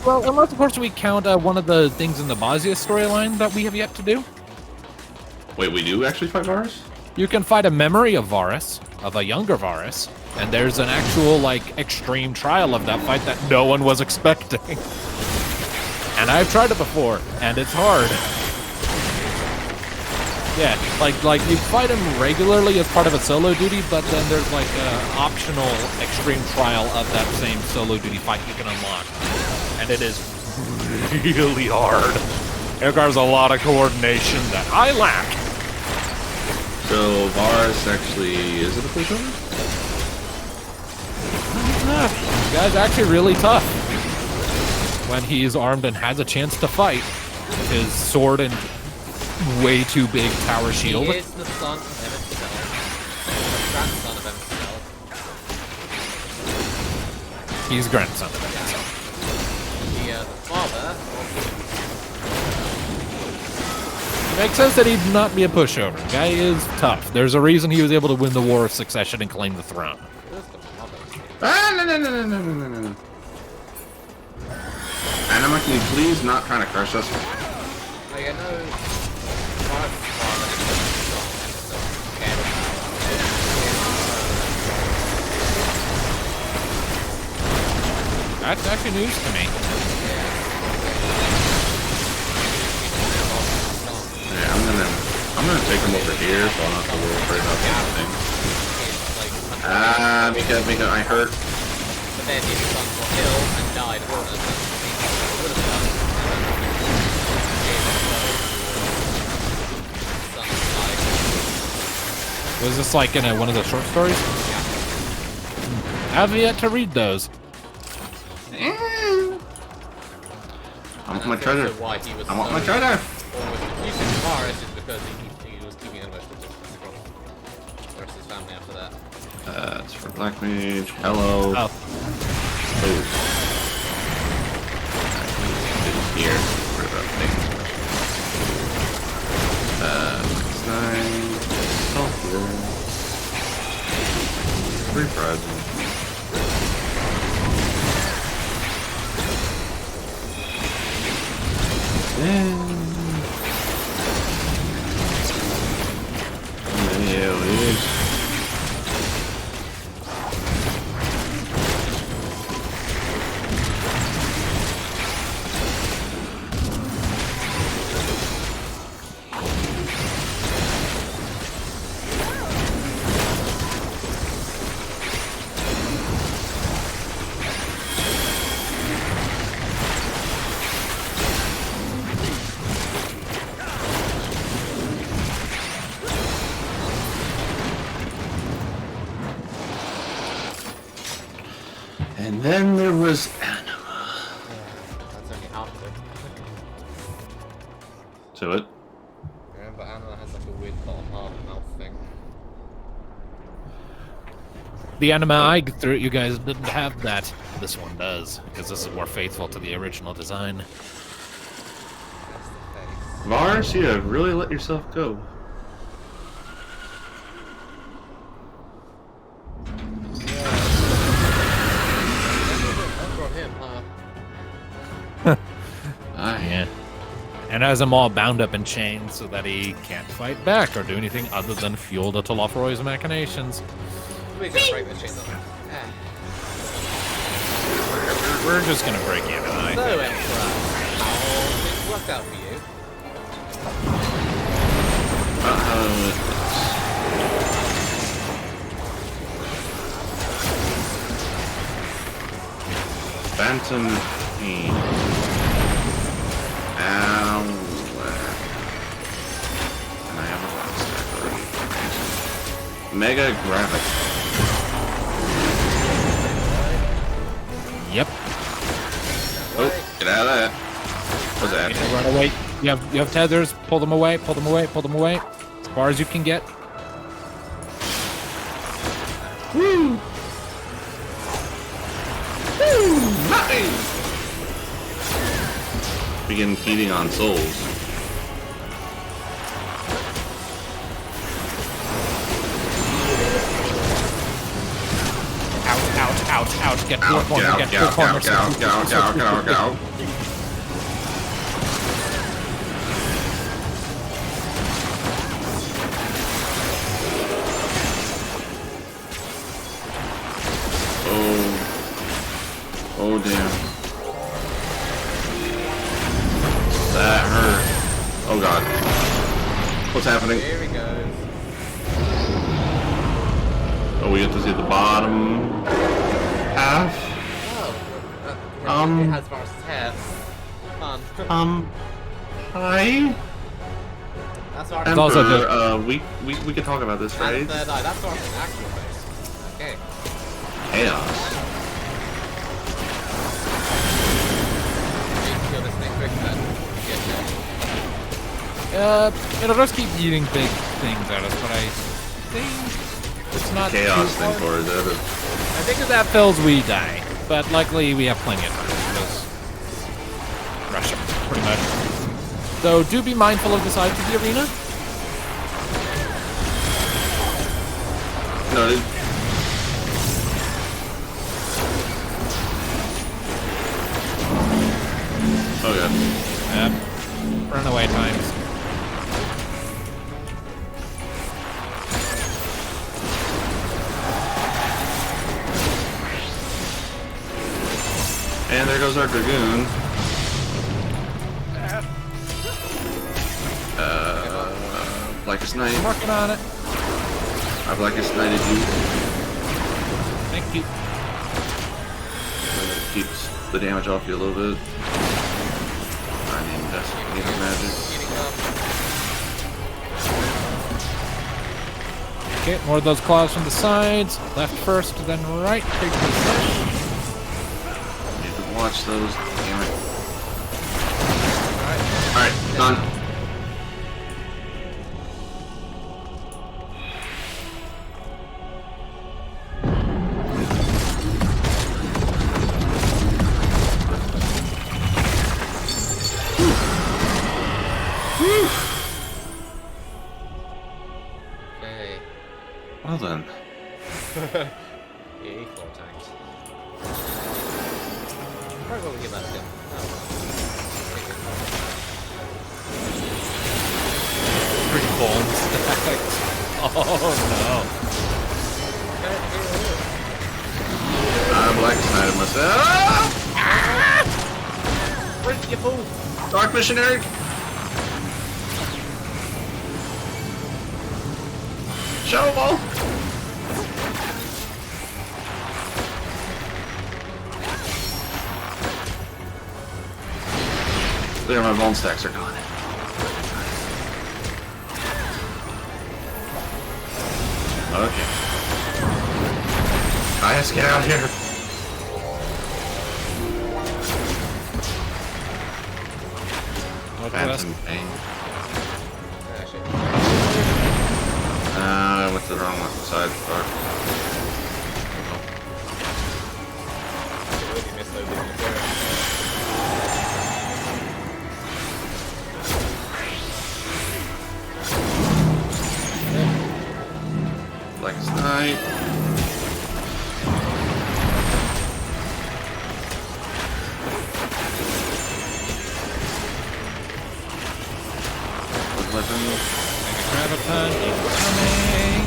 Speaker 1: Well, unless of course we count one of the things in the Bazia storyline that we have yet to do.
Speaker 2: Wait, we do actually fight Varus?
Speaker 1: You can fight a memory of Varus, of a younger Varus, and there's an actual, like, extreme trial of that fight that no one was expecting. And I've tried it before, and it's hard. Yeah, like you fight him regularly as part of a solo duty, but then there's like an optional extreme trial of that same solo duty fight you can unlock. And it is really hard. It requires a lot of coordination that I lack.
Speaker 2: So Varus actually is it a pushover?
Speaker 1: The guy's actually really tough when he's armed and has a chance to fight. His sword and way too big tower shield.
Speaker 3: He is the son of Emergence, the grandson of Emergence.
Speaker 1: He's grandson of Emergence.
Speaker 3: The father.
Speaker 1: It makes sense that he'd not be a pushover. The guy is tough. There's a reason he was able to win the War of Succession and claim the throne.
Speaker 2: Ah, no. Anima, can you please not trying to crush us?
Speaker 3: Like, I know.
Speaker 1: That's actually news to me.
Speaker 2: Yeah, I'm gonna take him over here, so I'll not have to worry about anything. Because I hurt.
Speaker 3: But then his son got ill and died.
Speaker 1: Was this like in one of the short stories?
Speaker 3: Yeah.
Speaker 1: I have yet to read those.
Speaker 2: I want my treasure. I want my treasure.
Speaker 3: Using Varus is because he was keeping an emotional distance from the rest of his family after that.
Speaker 2: It's for Black Mage. Hello.
Speaker 1: Oh.
Speaker 2: Here. What about things? It's 9. Sulfur. Reprising. And then there was Anima.
Speaker 3: That's only half of it.
Speaker 2: So it?
Speaker 3: Remember, Anima has like a weird bottom half mouth thing.
Speaker 1: The anima I threw at you guys didn't have that. This one does, because this is more faithful to the original design.
Speaker 2: Mars, you have really let yourself go.
Speaker 1: Yeah. And has him all bound up in chains so that he can't fight back or do anything other than fuel the Telofroy's machinations.
Speaker 3: We're gonna break the chains up.
Speaker 1: We're just gonna break you and I.
Speaker 3: So, Emperor, how things worked out for you?
Speaker 2: Phantom Pain. Ow. And I have a lot of stack already. Mega Gravity.
Speaker 1: Yep.
Speaker 2: Oh, get out of that. What's that?
Speaker 1: Yeah, run away. You have tethers. Pull them away. Pull them away. Pull them away. As far as you can get.
Speaker 2: Woo! Woo! Nice! Begin feeding on souls.
Speaker 1: Ouch. Get to the corner. Get to the corner.
Speaker 2: Get out. Oh damn. That hurt. Oh god. What's happening?
Speaker 3: Here we go.
Speaker 2: Oh, we get to see the bottom half.
Speaker 3: Oh. It has versus half. Fun.
Speaker 2: Hi.
Speaker 3: That's our
Speaker 1: It's also good.
Speaker 2: We can talk about this, right?
Speaker 3: That's our actual base. Okay.
Speaker 2: Chaos.
Speaker 3: Kill this thing quick then.
Speaker 1: It'll just keep eating big things at us, but I think it's not
Speaker 2: Chaos
Speaker 1: too
Speaker 2: thing
Speaker 1: hard.
Speaker 2: for is that it?
Speaker 1: I think if that fails, we die. But luckily, we have plenty of time to just rush them, pretty much. So do be mindful of the sides of the arena.
Speaker 2: Noted. Oh god.
Speaker 1: Yep. Runaway times.
Speaker 2: And there goes our Dragoon. Blackest Knight.
Speaker 1: I'm working on it.
Speaker 2: I Blackest Knighted you.
Speaker 1: Thank you.
Speaker 2: Keeps the damage off you a little bit. I mean, that's magic.
Speaker 1: Okay, more of those claws from the sides. Left first, then right. Take the slash.
Speaker 2: Need to watch those. Damn it. Alright, done.
Speaker 3: Okay.
Speaker 2: Well then.
Speaker 3: Yeah, 4 tanks. Probably what we give that to him.
Speaker 1: Pretty bones. Oh no.
Speaker 2: I Blackest Knighted myself.
Speaker 3: Freak, you fool!
Speaker 2: Dark Missionary. Show 'em all. There, my bone stacks are gone. Okay. I have to get out of here. Phantom Pain. I went to the wrong side. Fuck. Blackest Knight. Weapon.
Speaker 1: Graviton incoming.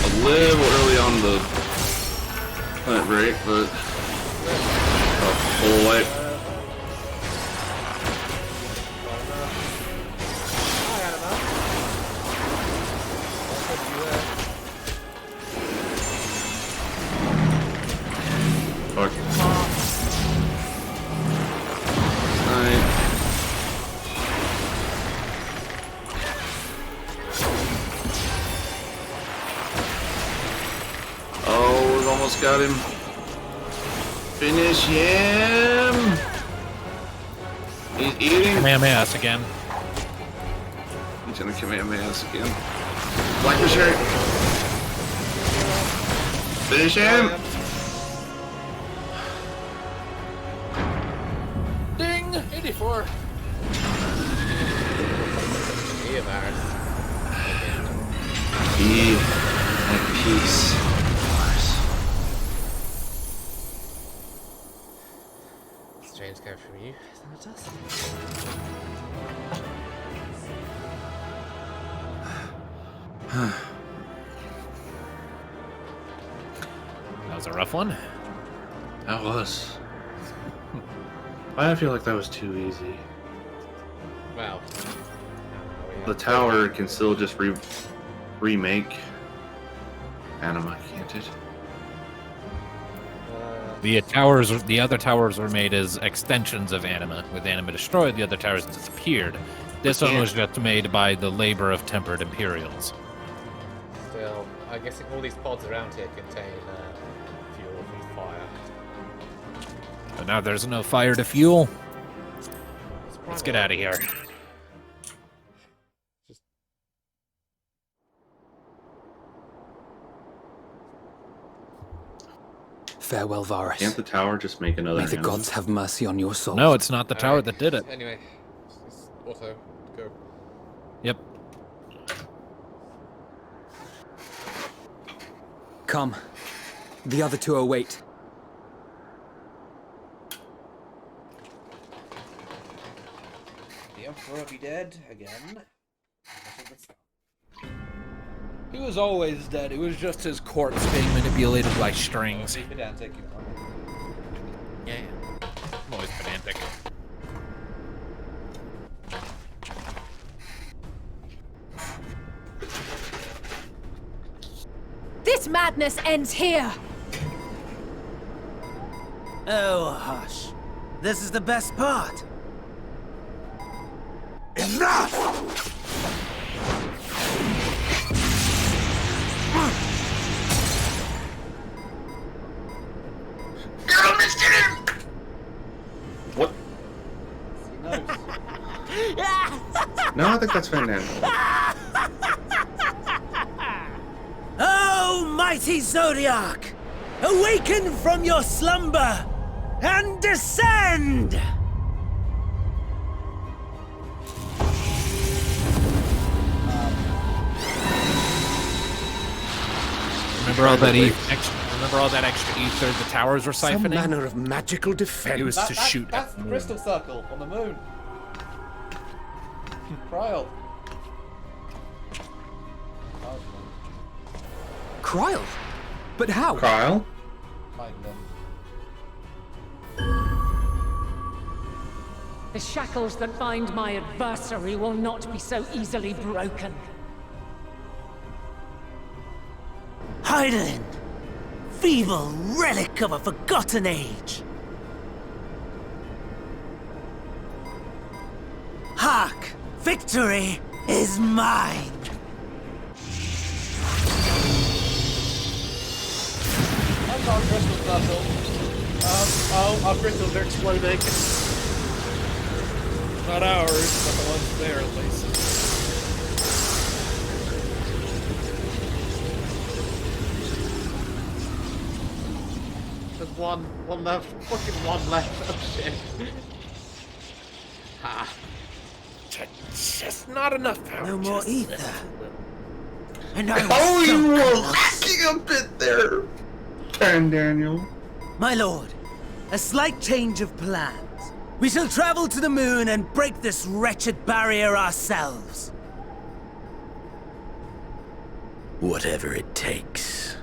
Speaker 2: A little early on the planet break, but full wipe. Almost got him. Finish him! He's eating.
Speaker 1: Kamehameha again.
Speaker 2: He's gonna Kamehameha again. Black the shirt. Finish him!
Speaker 1: Ding! 84.
Speaker 2: Be at peace.
Speaker 3: Strange go from you, isn't it?
Speaker 1: That was a rough one.
Speaker 2: That was. I feel like that was too easy.
Speaker 3: Well,
Speaker 2: The tower can still just remake anima, can't it?
Speaker 1: The other towers were made as extensions of anima. With anima destroyed, the other towers disappeared. This one was just made by the labor of tempered Imperials.
Speaker 3: still, I'm guessing all these pods around here contain fuel from fire.
Speaker 1: But now there's no fire to fuel. Let's get out of here.
Speaker 5: Farewell, Varus.
Speaker 2: Can't the tower just make another
Speaker 5: May the
Speaker 2: anima?
Speaker 5: gods have mercy on your soul.
Speaker 1: No, it's not the tower that did it.
Speaker 3: Anyway, it's auto, go.
Speaker 1: Yep.
Speaker 5: Come. The other two await.
Speaker 17: The Emperor be dead again.
Speaker 1: He was always dead. It was just his corpse being manipulated by strings.
Speaker 17: Be pedantic, you know.
Speaker 1: Yeah. I'm always pedantic.
Speaker 4: This madness ends here!
Speaker 8: Oh, hush. This is the best part.
Speaker 16: Enough!
Speaker 2: What? No, I think that's fantastic.
Speaker 8: Oh, mighty Zodiark! Awaken from your slumber and descend!
Speaker 1: Remember all that extra ether the towers were siphoning?
Speaker 6: Some manner of magical defense.
Speaker 1: It was to shoot
Speaker 17: That's
Speaker 1: at
Speaker 17: the
Speaker 1: the
Speaker 17: crystal
Speaker 1: moon.
Speaker 17: circle on the moon. Trial.
Speaker 5: Kryl? But how?
Speaker 2: Kyle?
Speaker 17: Find them.
Speaker 18: The shackles that bind my adversary will not be so easily broken.
Speaker 8: Hydaelyn! Feeble relic of a forgotten age! Hark! Victory is mine!
Speaker 17: That's our crystal circle. Oh, our crystals are exploding.
Speaker 1: Not ours, but the ones there at least.
Speaker 3: There's one left, fucking one left. Oh shit. Ha.
Speaker 1: Just not enough power.
Speaker 8: No more
Speaker 1: just
Speaker 8: ether. And I
Speaker 2: Oh,
Speaker 8: was
Speaker 2: you
Speaker 8: so
Speaker 2: were
Speaker 8: close.
Speaker 2: lacking a bit there, Turn Daniel.
Speaker 8: My lord, a slight change of plans. We shall travel to the moon and break this wretched barrier ourselves.
Speaker 13: Whatever it takes.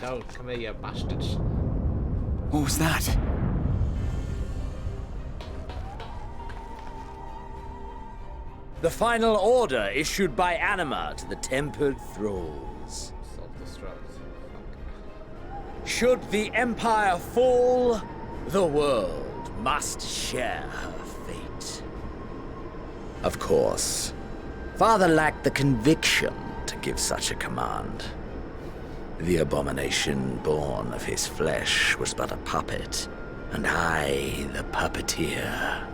Speaker 3: Don't come here, you bastards.
Speaker 15: What was that?
Speaker 13: The final order issued by Anima to the tempered thralls.
Speaker 3: Self-destruct.
Speaker 13: Should the Empire fall, the world must share her fate. Of course, Father lacked the conviction to give such a command. The abomination born of his flesh was but a puppet, and I the puppeteer.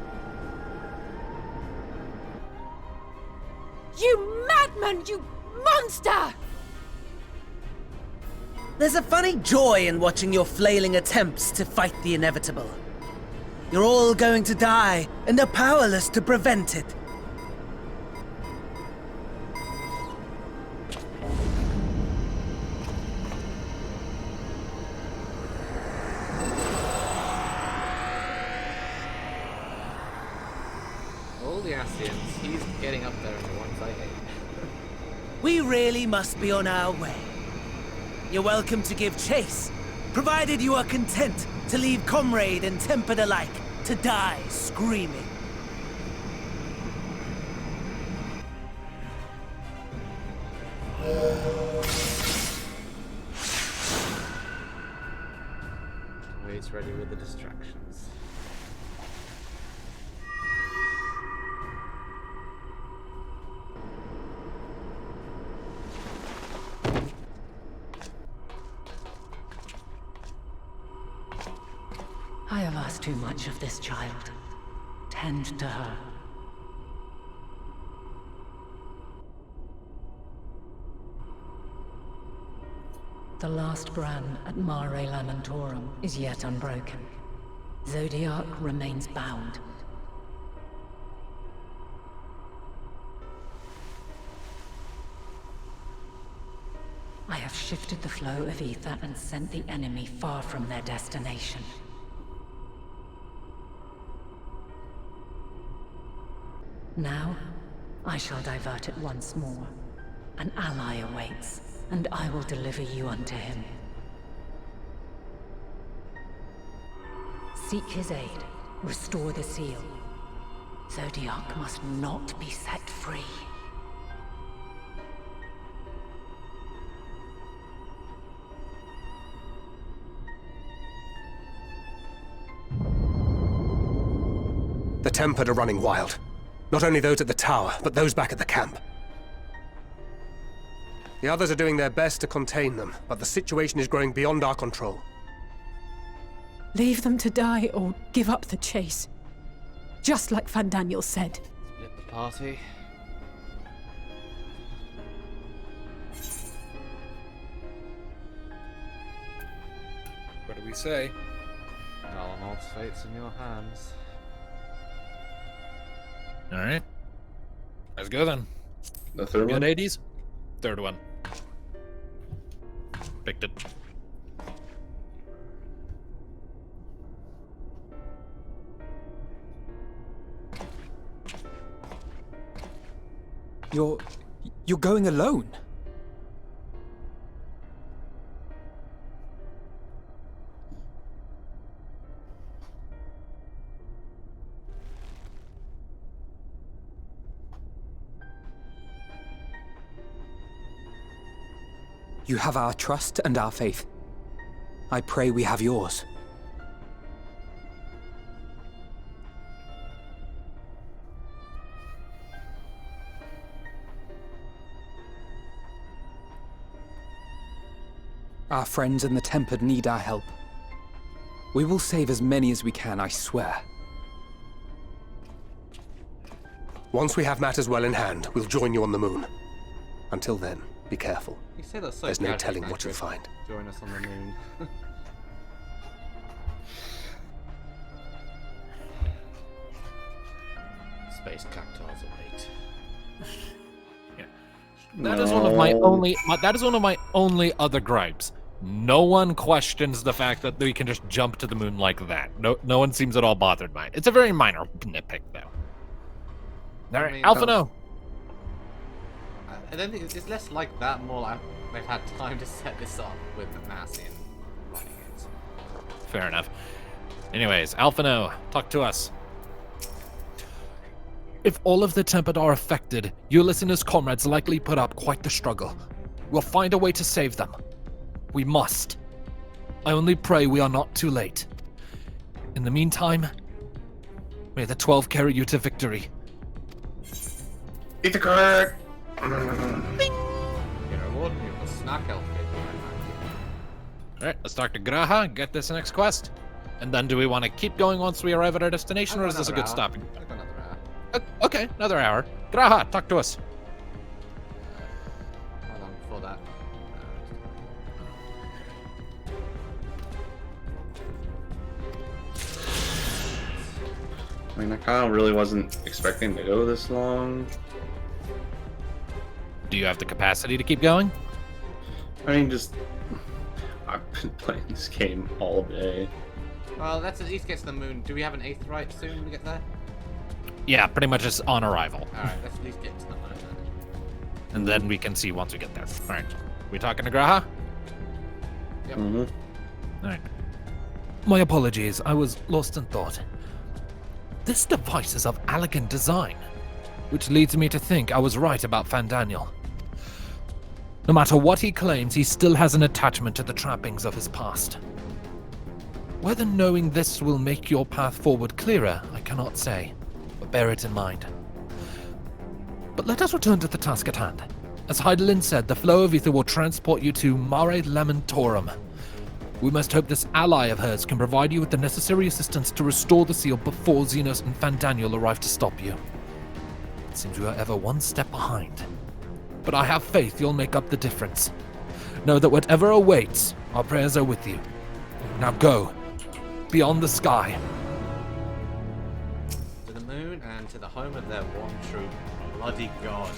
Speaker 19: You madman! You monster!
Speaker 8: There's a funny joy in watching your flailing attempts to fight the inevitable. You're all going to die, and are powerless to prevent it.
Speaker 3: All the ascians, he's getting up there in the ones I hate.
Speaker 8: We really must be on our way. You're welcome to give chase, provided you are content to leave comrade and tempered alike to die screaming.
Speaker 3: Wade's ready with the distractions.
Speaker 18: I have asked too much of this child. Tend to her. The last Bran at Mare Lamentorum is yet unbroken. Zodiark remains bound. I have shifted the flow of ether and sent the enemy far from their destination. Now, I shall divert it once more. An ally awaits, and I will deliver you unto him. Seek his aid. Restore the seal. Zodiark must not be set free.
Speaker 6: The Tempered are running wild. Not only those at the tower, but those back at the camp. The others are doing their best to contain them, but the situation is growing beyond our control.
Speaker 4: Leave them to die or give up the chase. Just like Fandaniel said.
Speaker 3: Split the party.
Speaker 1: What do we say?
Speaker 3: Galamald's fate's in your hands.
Speaker 1: Alright. Let's go then.
Speaker 2: The third one?
Speaker 1: Good 80s? Third one. Picked it.
Speaker 5: You're going alone? You have our trust and our faith. I pray we have yours. Our friends in the Tempered need our help. We will save as many as we can, I swear.
Speaker 6: Once we have matters well in hand, we'll join you on the moon. Until then, be careful.
Speaker 3: You say that so
Speaker 6: There's no
Speaker 3: casually,
Speaker 6: telling what
Speaker 3: Snatcher.
Speaker 6: you'll find.
Speaker 3: Join us on the moon. Space cactuars await.
Speaker 1: That is one of my only other gripes. No one questions the fact that we can just jump to the moon like that. No one seems at all bothered by it. It's a very minor nitpick, though. All right, Alpha No.
Speaker 3: I don't think it's less like that, more like they've had time to set this up with the ascian running it.
Speaker 1: Fair enough. Anyways, Alpha No, talk to us. If all of the Tempered are affected, Ulyss and his comrades likely put up quite the struggle. We'll find a way to save them. We must. I only pray we are not too late. In the meantime, may the 12 carry you to victory.
Speaker 2: Eat the card!
Speaker 3: snack elf kid.
Speaker 1: Alright, let's talk to Graha and get this next quest. And then do we want to keep going once we arrive at our destination, or is this a good stopping point?
Speaker 3: I've got another hour.
Speaker 1: Okay, another hour. Graha, talk to us.
Speaker 3: Hold on, before that.
Speaker 2: I mean, I kind of really wasn't expecting to go this long.
Speaker 1: Do you have the capacity to keep going?
Speaker 2: I mean, just... I've been playing this game all day.
Speaker 3: Well, let's at least get to the moon. Do we have an aetheryte soon when we get there?
Speaker 1: Yeah, pretty much just on arrival.
Speaker 3: Alright, let's at least get to the moon.
Speaker 1: And then we can see once we get there. Alright. We talking to Graha?
Speaker 3: Yep.
Speaker 1: Alright. My apologies, I was lost in thought. This device is of elegant design, which leads me to think I was right about Fandaniel. No matter what he claims, he still has an attachment to the trappings of his past. Whether knowing this will make your path forward clearer, I cannot say, but bear it in mind. But let us return to the task at hand. As Heidelin said, the flow of ether will transport you to Mare Lamentorum. We must hope this ally of hers can provide you with the necessary assistance to restore the seal before Zenos and Fandaniel arrive to stop you. It seems we are ever one step behind. But I have faith you'll make up the difference. Know that whatever awaits, our prayers are with you. Now go. Beyond the sky.
Speaker 3: To the moon and to the home of their one true bloody god.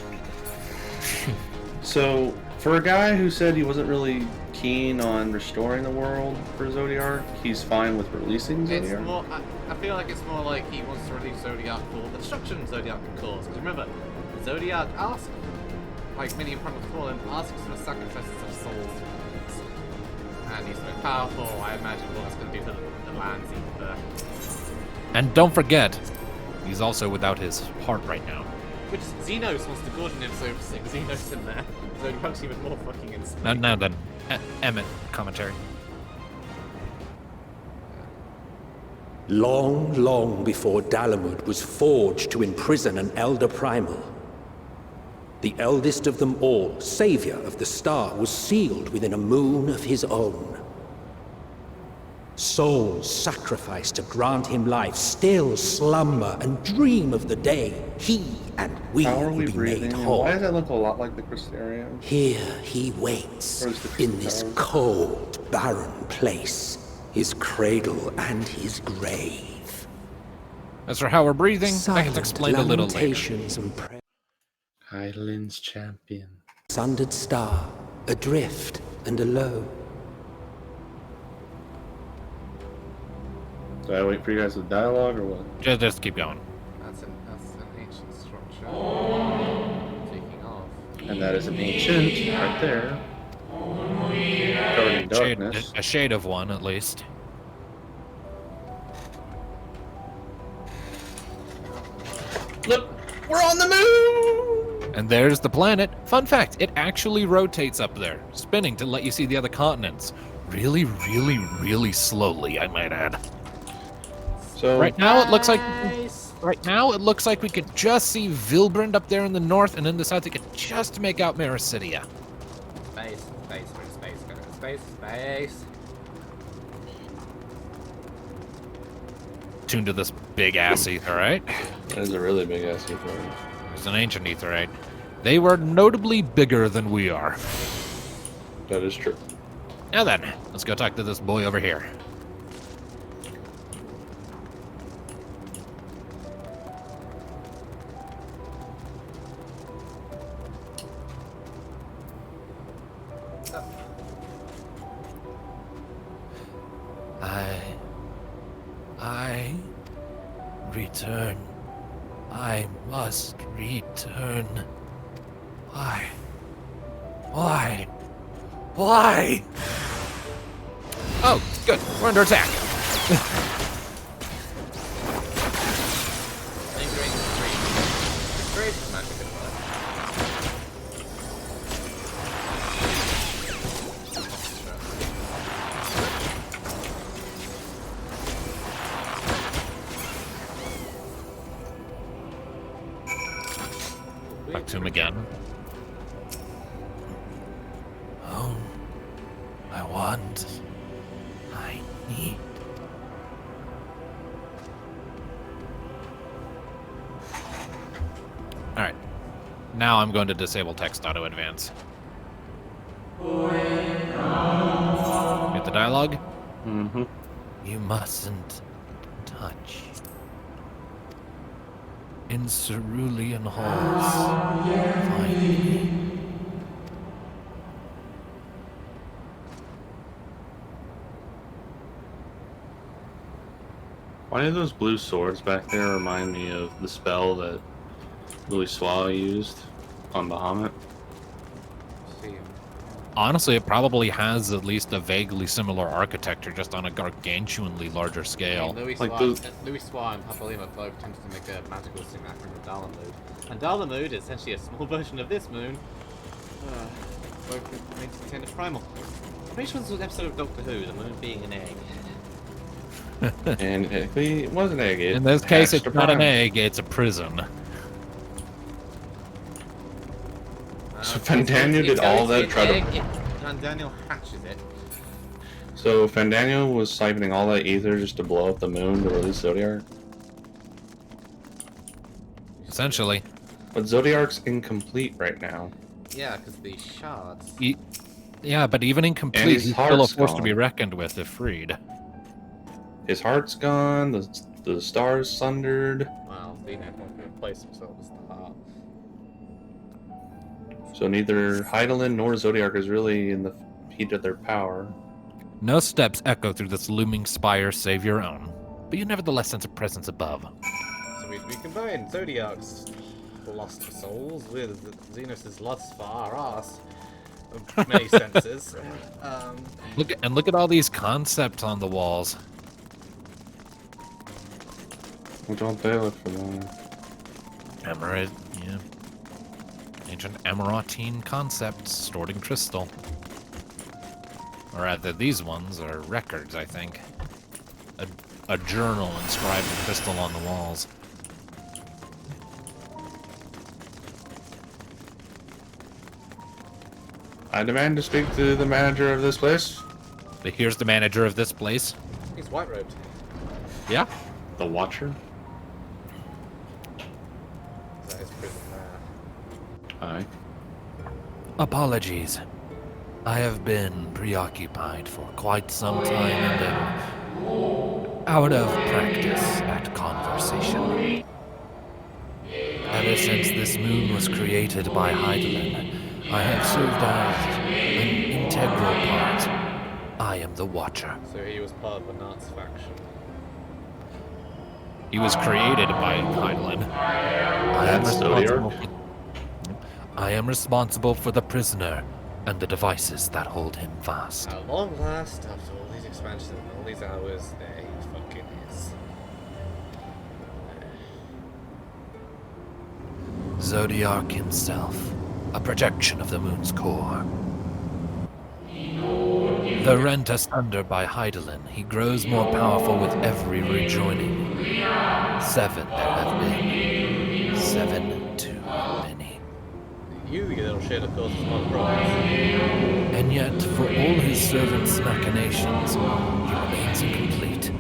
Speaker 2: So, for a guy who said he wasn't really keen on restoring the world for Zodiark, he's fine with releasing Zodiark?
Speaker 3: It's more, I feel like it's more like he wants to release Zodiark for the destruction Zodiark can cause. Because remember, Zodiark asked, like many in Primal Fallen, asks for sacrifices of souls. And he's so powerful, I imagine what that's going to do to the lands even there.
Speaker 1: And don't forget, he's also without his heart right now.
Speaker 3: Which Zenos wants to Gordon him, so stick Zenos in there. Zodiark's even more fucking insane.
Speaker 1: Now then, Emmett commentary.
Speaker 13: Long, long before Dalamud was forged to imprison an Elder Primal, the eldest of them all, savior of the star, was sealed within a moon of his own. Souls sacrificed to grant him life still slumber and dream of the day he and we will be made whole.
Speaker 2: Why does that look a lot like the Crystarium?
Speaker 13: Here he waits, in this cold, barren place, his cradle and his grave.
Speaker 1: As for how we're breathing, I can explain a little later.
Speaker 2: Heidelin's champion.
Speaker 13: Sundered star, adrift and alone.
Speaker 2: Do I wait for you guys with dialogue or what?
Speaker 1: Just keep going.
Speaker 3: That's an ancient structure. Taking off.
Speaker 2: And that is an ancient right there. Covered in darkness.
Speaker 1: A shade of one, at least.
Speaker 2: Look, we're on the moon!
Speaker 1: And there's the planet. Fun fact, it actually rotates up there, spinning to let you see the other continents. Really, really, really slowly, I might add.
Speaker 2: So
Speaker 1: right now it looks like we could just see Vilbrand up there in the north, and in the south we could just make out Mericidia.
Speaker 3: Space, space.
Speaker 1: Tuned to this big ass aetherite.
Speaker 2: That is a really big ass aetherite.
Speaker 1: It's an ancient aetherite. They were notably bigger than we are.
Speaker 2: That is true.
Speaker 1: Now then, let's go talk to this boy over here. I return. I must return. Why? Oh, good. We're under attack. Back to him again. home. I want. I need. Alright. Now I'm going to disable text auto advance. Get the dialogue?
Speaker 2: Mm-hmm.
Speaker 1: You mustn't touch. In cerulean halls, find me.
Speaker 2: Why do those blue swords back there remind me of the spell that Louis Swallow used on Bahamut?
Speaker 1: Honestly, it probably has at least a vaguely similar architecture, just on a gargantuanly larger scale.
Speaker 3: Louis Swallow and Papalima both tended to make a magical simulacrum of Dalamud. And Dalamud is essentially a small version of this moon. Both remains contained of primal. I'm pretty sure this was an episode of Doctor Who, the moon being an egg.
Speaker 2: And it was an egg.
Speaker 1: In this case, it's not an egg, it's a prison.
Speaker 2: So Fandaniel did all that,
Speaker 3: Fandaniel hatches it.
Speaker 2: So Fandaniel was siphoning all that ether just to blow up the moon to release Zodiark?
Speaker 1: Essentially.
Speaker 2: But Zodiark's incomplete right now.
Speaker 3: Yeah, because the shards.
Speaker 1: Yeah, but even incomplete, he's still a force to be reckoned with if freed.
Speaker 2: His heart's gone, the stars sundered.
Speaker 3: Well, Zenos won't replace himself as the heart.
Speaker 2: So neither Hydaelyn nor Zodiark is really in the heat of their power.
Speaker 1: No steps echo through this looming spire save your own, but you nevertheless sense a presence above.
Speaker 3: So we combine Zodiark's lust for souls with Zenos' lust for our ass. Of many senses.
Speaker 1: Look at all these concepts on the walls.
Speaker 2: What don't they look familiar?
Speaker 1: Emerald, yeah. Ancient Emeraldine concepts stored in crystal. Or rather, these ones are records, I think. A journal inscribed in crystal on the walls.
Speaker 2: I demand to speak to the manager of this place.
Speaker 1: But here's the manager of this place.
Speaker 3: He's white-robed.
Speaker 1: Yeah?
Speaker 2: The Watcher?
Speaker 3: Is that his prison there?
Speaker 2: Aye.
Speaker 1: Apologies. I have been preoccupied for quite some time and am out of practice at conversation. Ever since this moon was created by Hydaelyn, I have served as an integral part. I am the Watcher.
Speaker 3: So he was part of the Nazi faction.
Speaker 1: He was created by Hydaelyn. I am responsible for the prisoner and the devices that hold him fast.
Speaker 3: At long last, after all these expansions and all these hours, there he fucking is.
Speaker 1: Zodiark himself, a projection of the moon's core. The rent asunder by Hydaelyn, he grows more powerful with every rejoining. 7 there have been. 7 too many.
Speaker 3: You little shit, of course, is not a problem.
Speaker 1: And yet, for all his servants' machinations, he remains incomplete.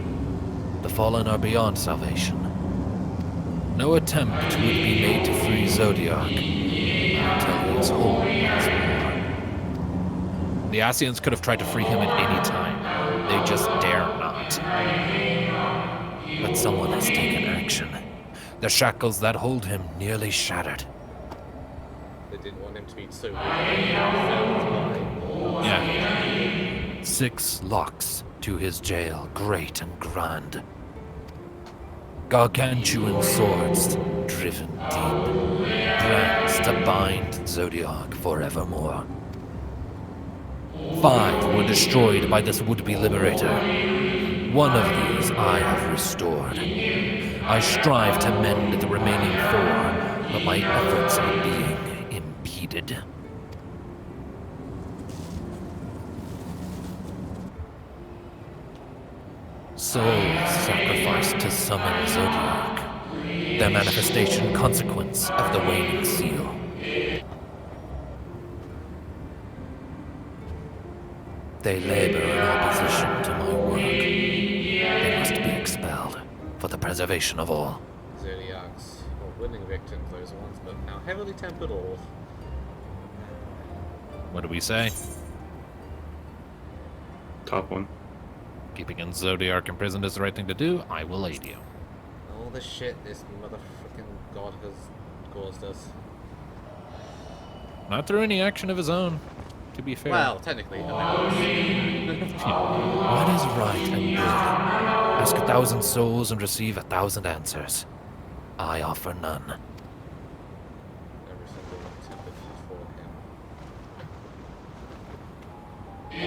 Speaker 1: The fallen are beyond salvation. No attempt would be made to free Zodiark until he is whole once more. The Ascians could have tried to free him at any time. They just dare not. But someone has taken action. The shackles that hold him nearly shattered.
Speaker 3: They didn't want him to be so.
Speaker 1: Yeah. 6 locks to his jail, great and grand. Gargantuan swords driven deep. Brands to bind Zodiark forevermore. 5 were destroyed by this would-be liberator. One of these I have restored. I strive to mend the remaining 4, but my efforts are being impeded. Souls sacrificed to summon Zodiark. Their manifestation consequence of the waning seal. They labor in opposition to my work. They must be expelled for the preservation of all.
Speaker 3: Zodiarks, or willing victims, those ones, but now heavily tempered all.
Speaker 1: What do we say?
Speaker 2: Top one.
Speaker 1: Keeping in Zodiark imprisoned is the right thing to do. I will aid you.
Speaker 3: All the shit this motherfucking god has caused us.
Speaker 1: Not through any action of his own, to be fair.
Speaker 3: Well, technically, no.
Speaker 1: What is right and good? Ask 1,000 souls and receive 1,000 answers. I offer none.
Speaker 3: Every single one tempered for him.
Speaker 1: I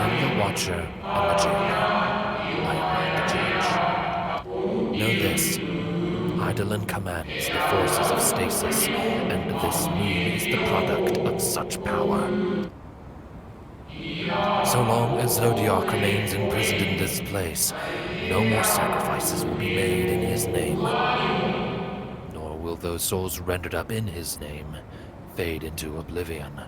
Speaker 1: am the watcher and the jailer. I am not the judge. Know this. Eidolon commands the forces of stasis, and this moon is the product of such power. So long as Zodiark remains imprisoned in this place, no more sacrifices will be made in his name. Nor will those souls rendered up in his name fade into oblivion.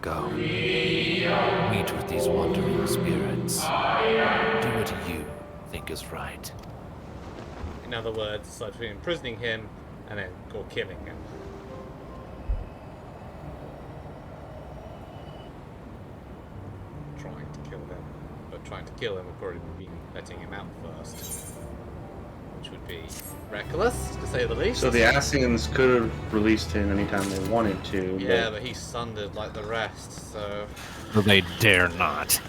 Speaker 1: Go. Meet with these wandering spirits. Do what you think is right.
Speaker 3: In other words, aside from imprisoning him and then go killing him. Trying to kill him. But trying to kill him would probably be letting him out first. Which would be reckless, to say the least.
Speaker 2: So the Ascians could have released him anytime they wanted to.
Speaker 3: Yeah, but he's sundered like the rest, so...
Speaker 1: So they dare not.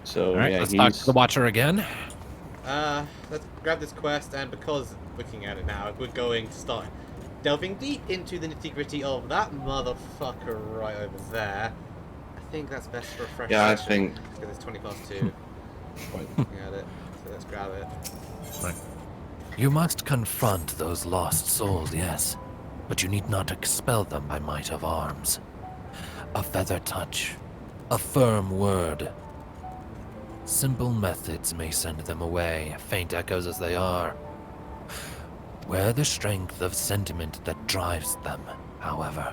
Speaker 2: So,
Speaker 1: alright,
Speaker 2: yeah,
Speaker 1: let's talk to the Watcher again.
Speaker 3: Let's grab this quest, and because, looking at it now, we're going to start delving deep into the nitty-gritty of that motherfucker right over there. I think that's best for a fresh
Speaker 2: Yeah,
Speaker 3: session,
Speaker 2: I think...
Speaker 3: because it's 20 past 2. Looking at it, so let's grab it.
Speaker 1: Right. You must confront those lost souls, yes, but you need not expel them by might of arms. A feather touch, a firm word. Simple methods may send them away, faint echoes as they are. Where the strength of sentiment that drives them, however.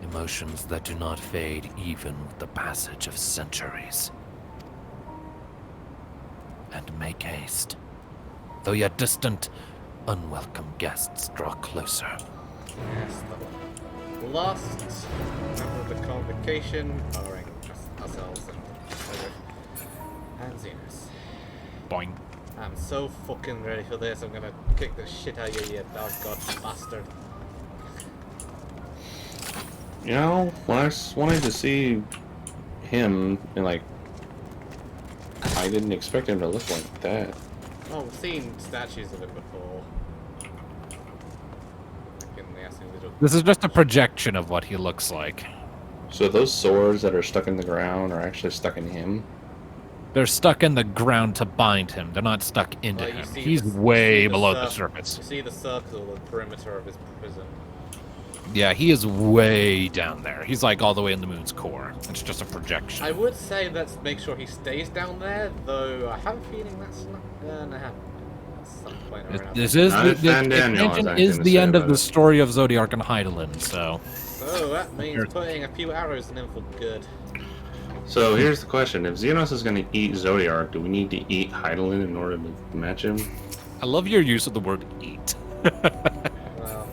Speaker 1: Emotions that do not fade even with the passage of centuries. And make haste. Though yet distant, unwelcome guests draw closer.
Speaker 3: Yes, the last member of the convocation, barring ourselves and Zenos.
Speaker 1: Boing.
Speaker 3: I'm so fucking ready for this. I'm gonna kick the shit out of you, you dog god bastard.
Speaker 2: You know, when I wanted to see him, and like, I didn't expect him to look like that.
Speaker 3: Oh, we've seen statues of him before. Like in the Ascian little...
Speaker 1: This is just a projection of what he looks like.
Speaker 2: So those swords that are stuck in the ground are actually stuck in him?
Speaker 1: They're stuck in the ground to bind him. They're not stuck into
Speaker 3: Like,
Speaker 1: him.
Speaker 3: you see
Speaker 1: He's
Speaker 3: the-
Speaker 1: way
Speaker 3: you see
Speaker 1: below the
Speaker 3: cir-
Speaker 1: surface.
Speaker 3: You see the circle, the perimeter of his prison.
Speaker 1: Yeah, he is way down there. He's like all the way in the moon's core. It's just a projection.
Speaker 3: I would say let's make sure he stays down there, though I have a feeling that's not gonna happen. At some point around.
Speaker 1: This is
Speaker 2: Not
Speaker 1: the
Speaker 2: if Van Daniel has
Speaker 1: expansion
Speaker 2: anything
Speaker 1: is
Speaker 2: to
Speaker 1: the
Speaker 2: say
Speaker 1: end of
Speaker 2: about
Speaker 1: the
Speaker 2: it.
Speaker 1: story of Zodiark and Eidolon, so...
Speaker 3: So that means putting a few arrows in him for good.
Speaker 2: So here's the question: if Zenos is going to eat Zodiark, do we need to eat Eidolon in order to match him?
Speaker 1: I love your use of the word eat.
Speaker 3: Well,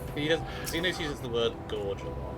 Speaker 3: Zenos uses the word gorge a lot.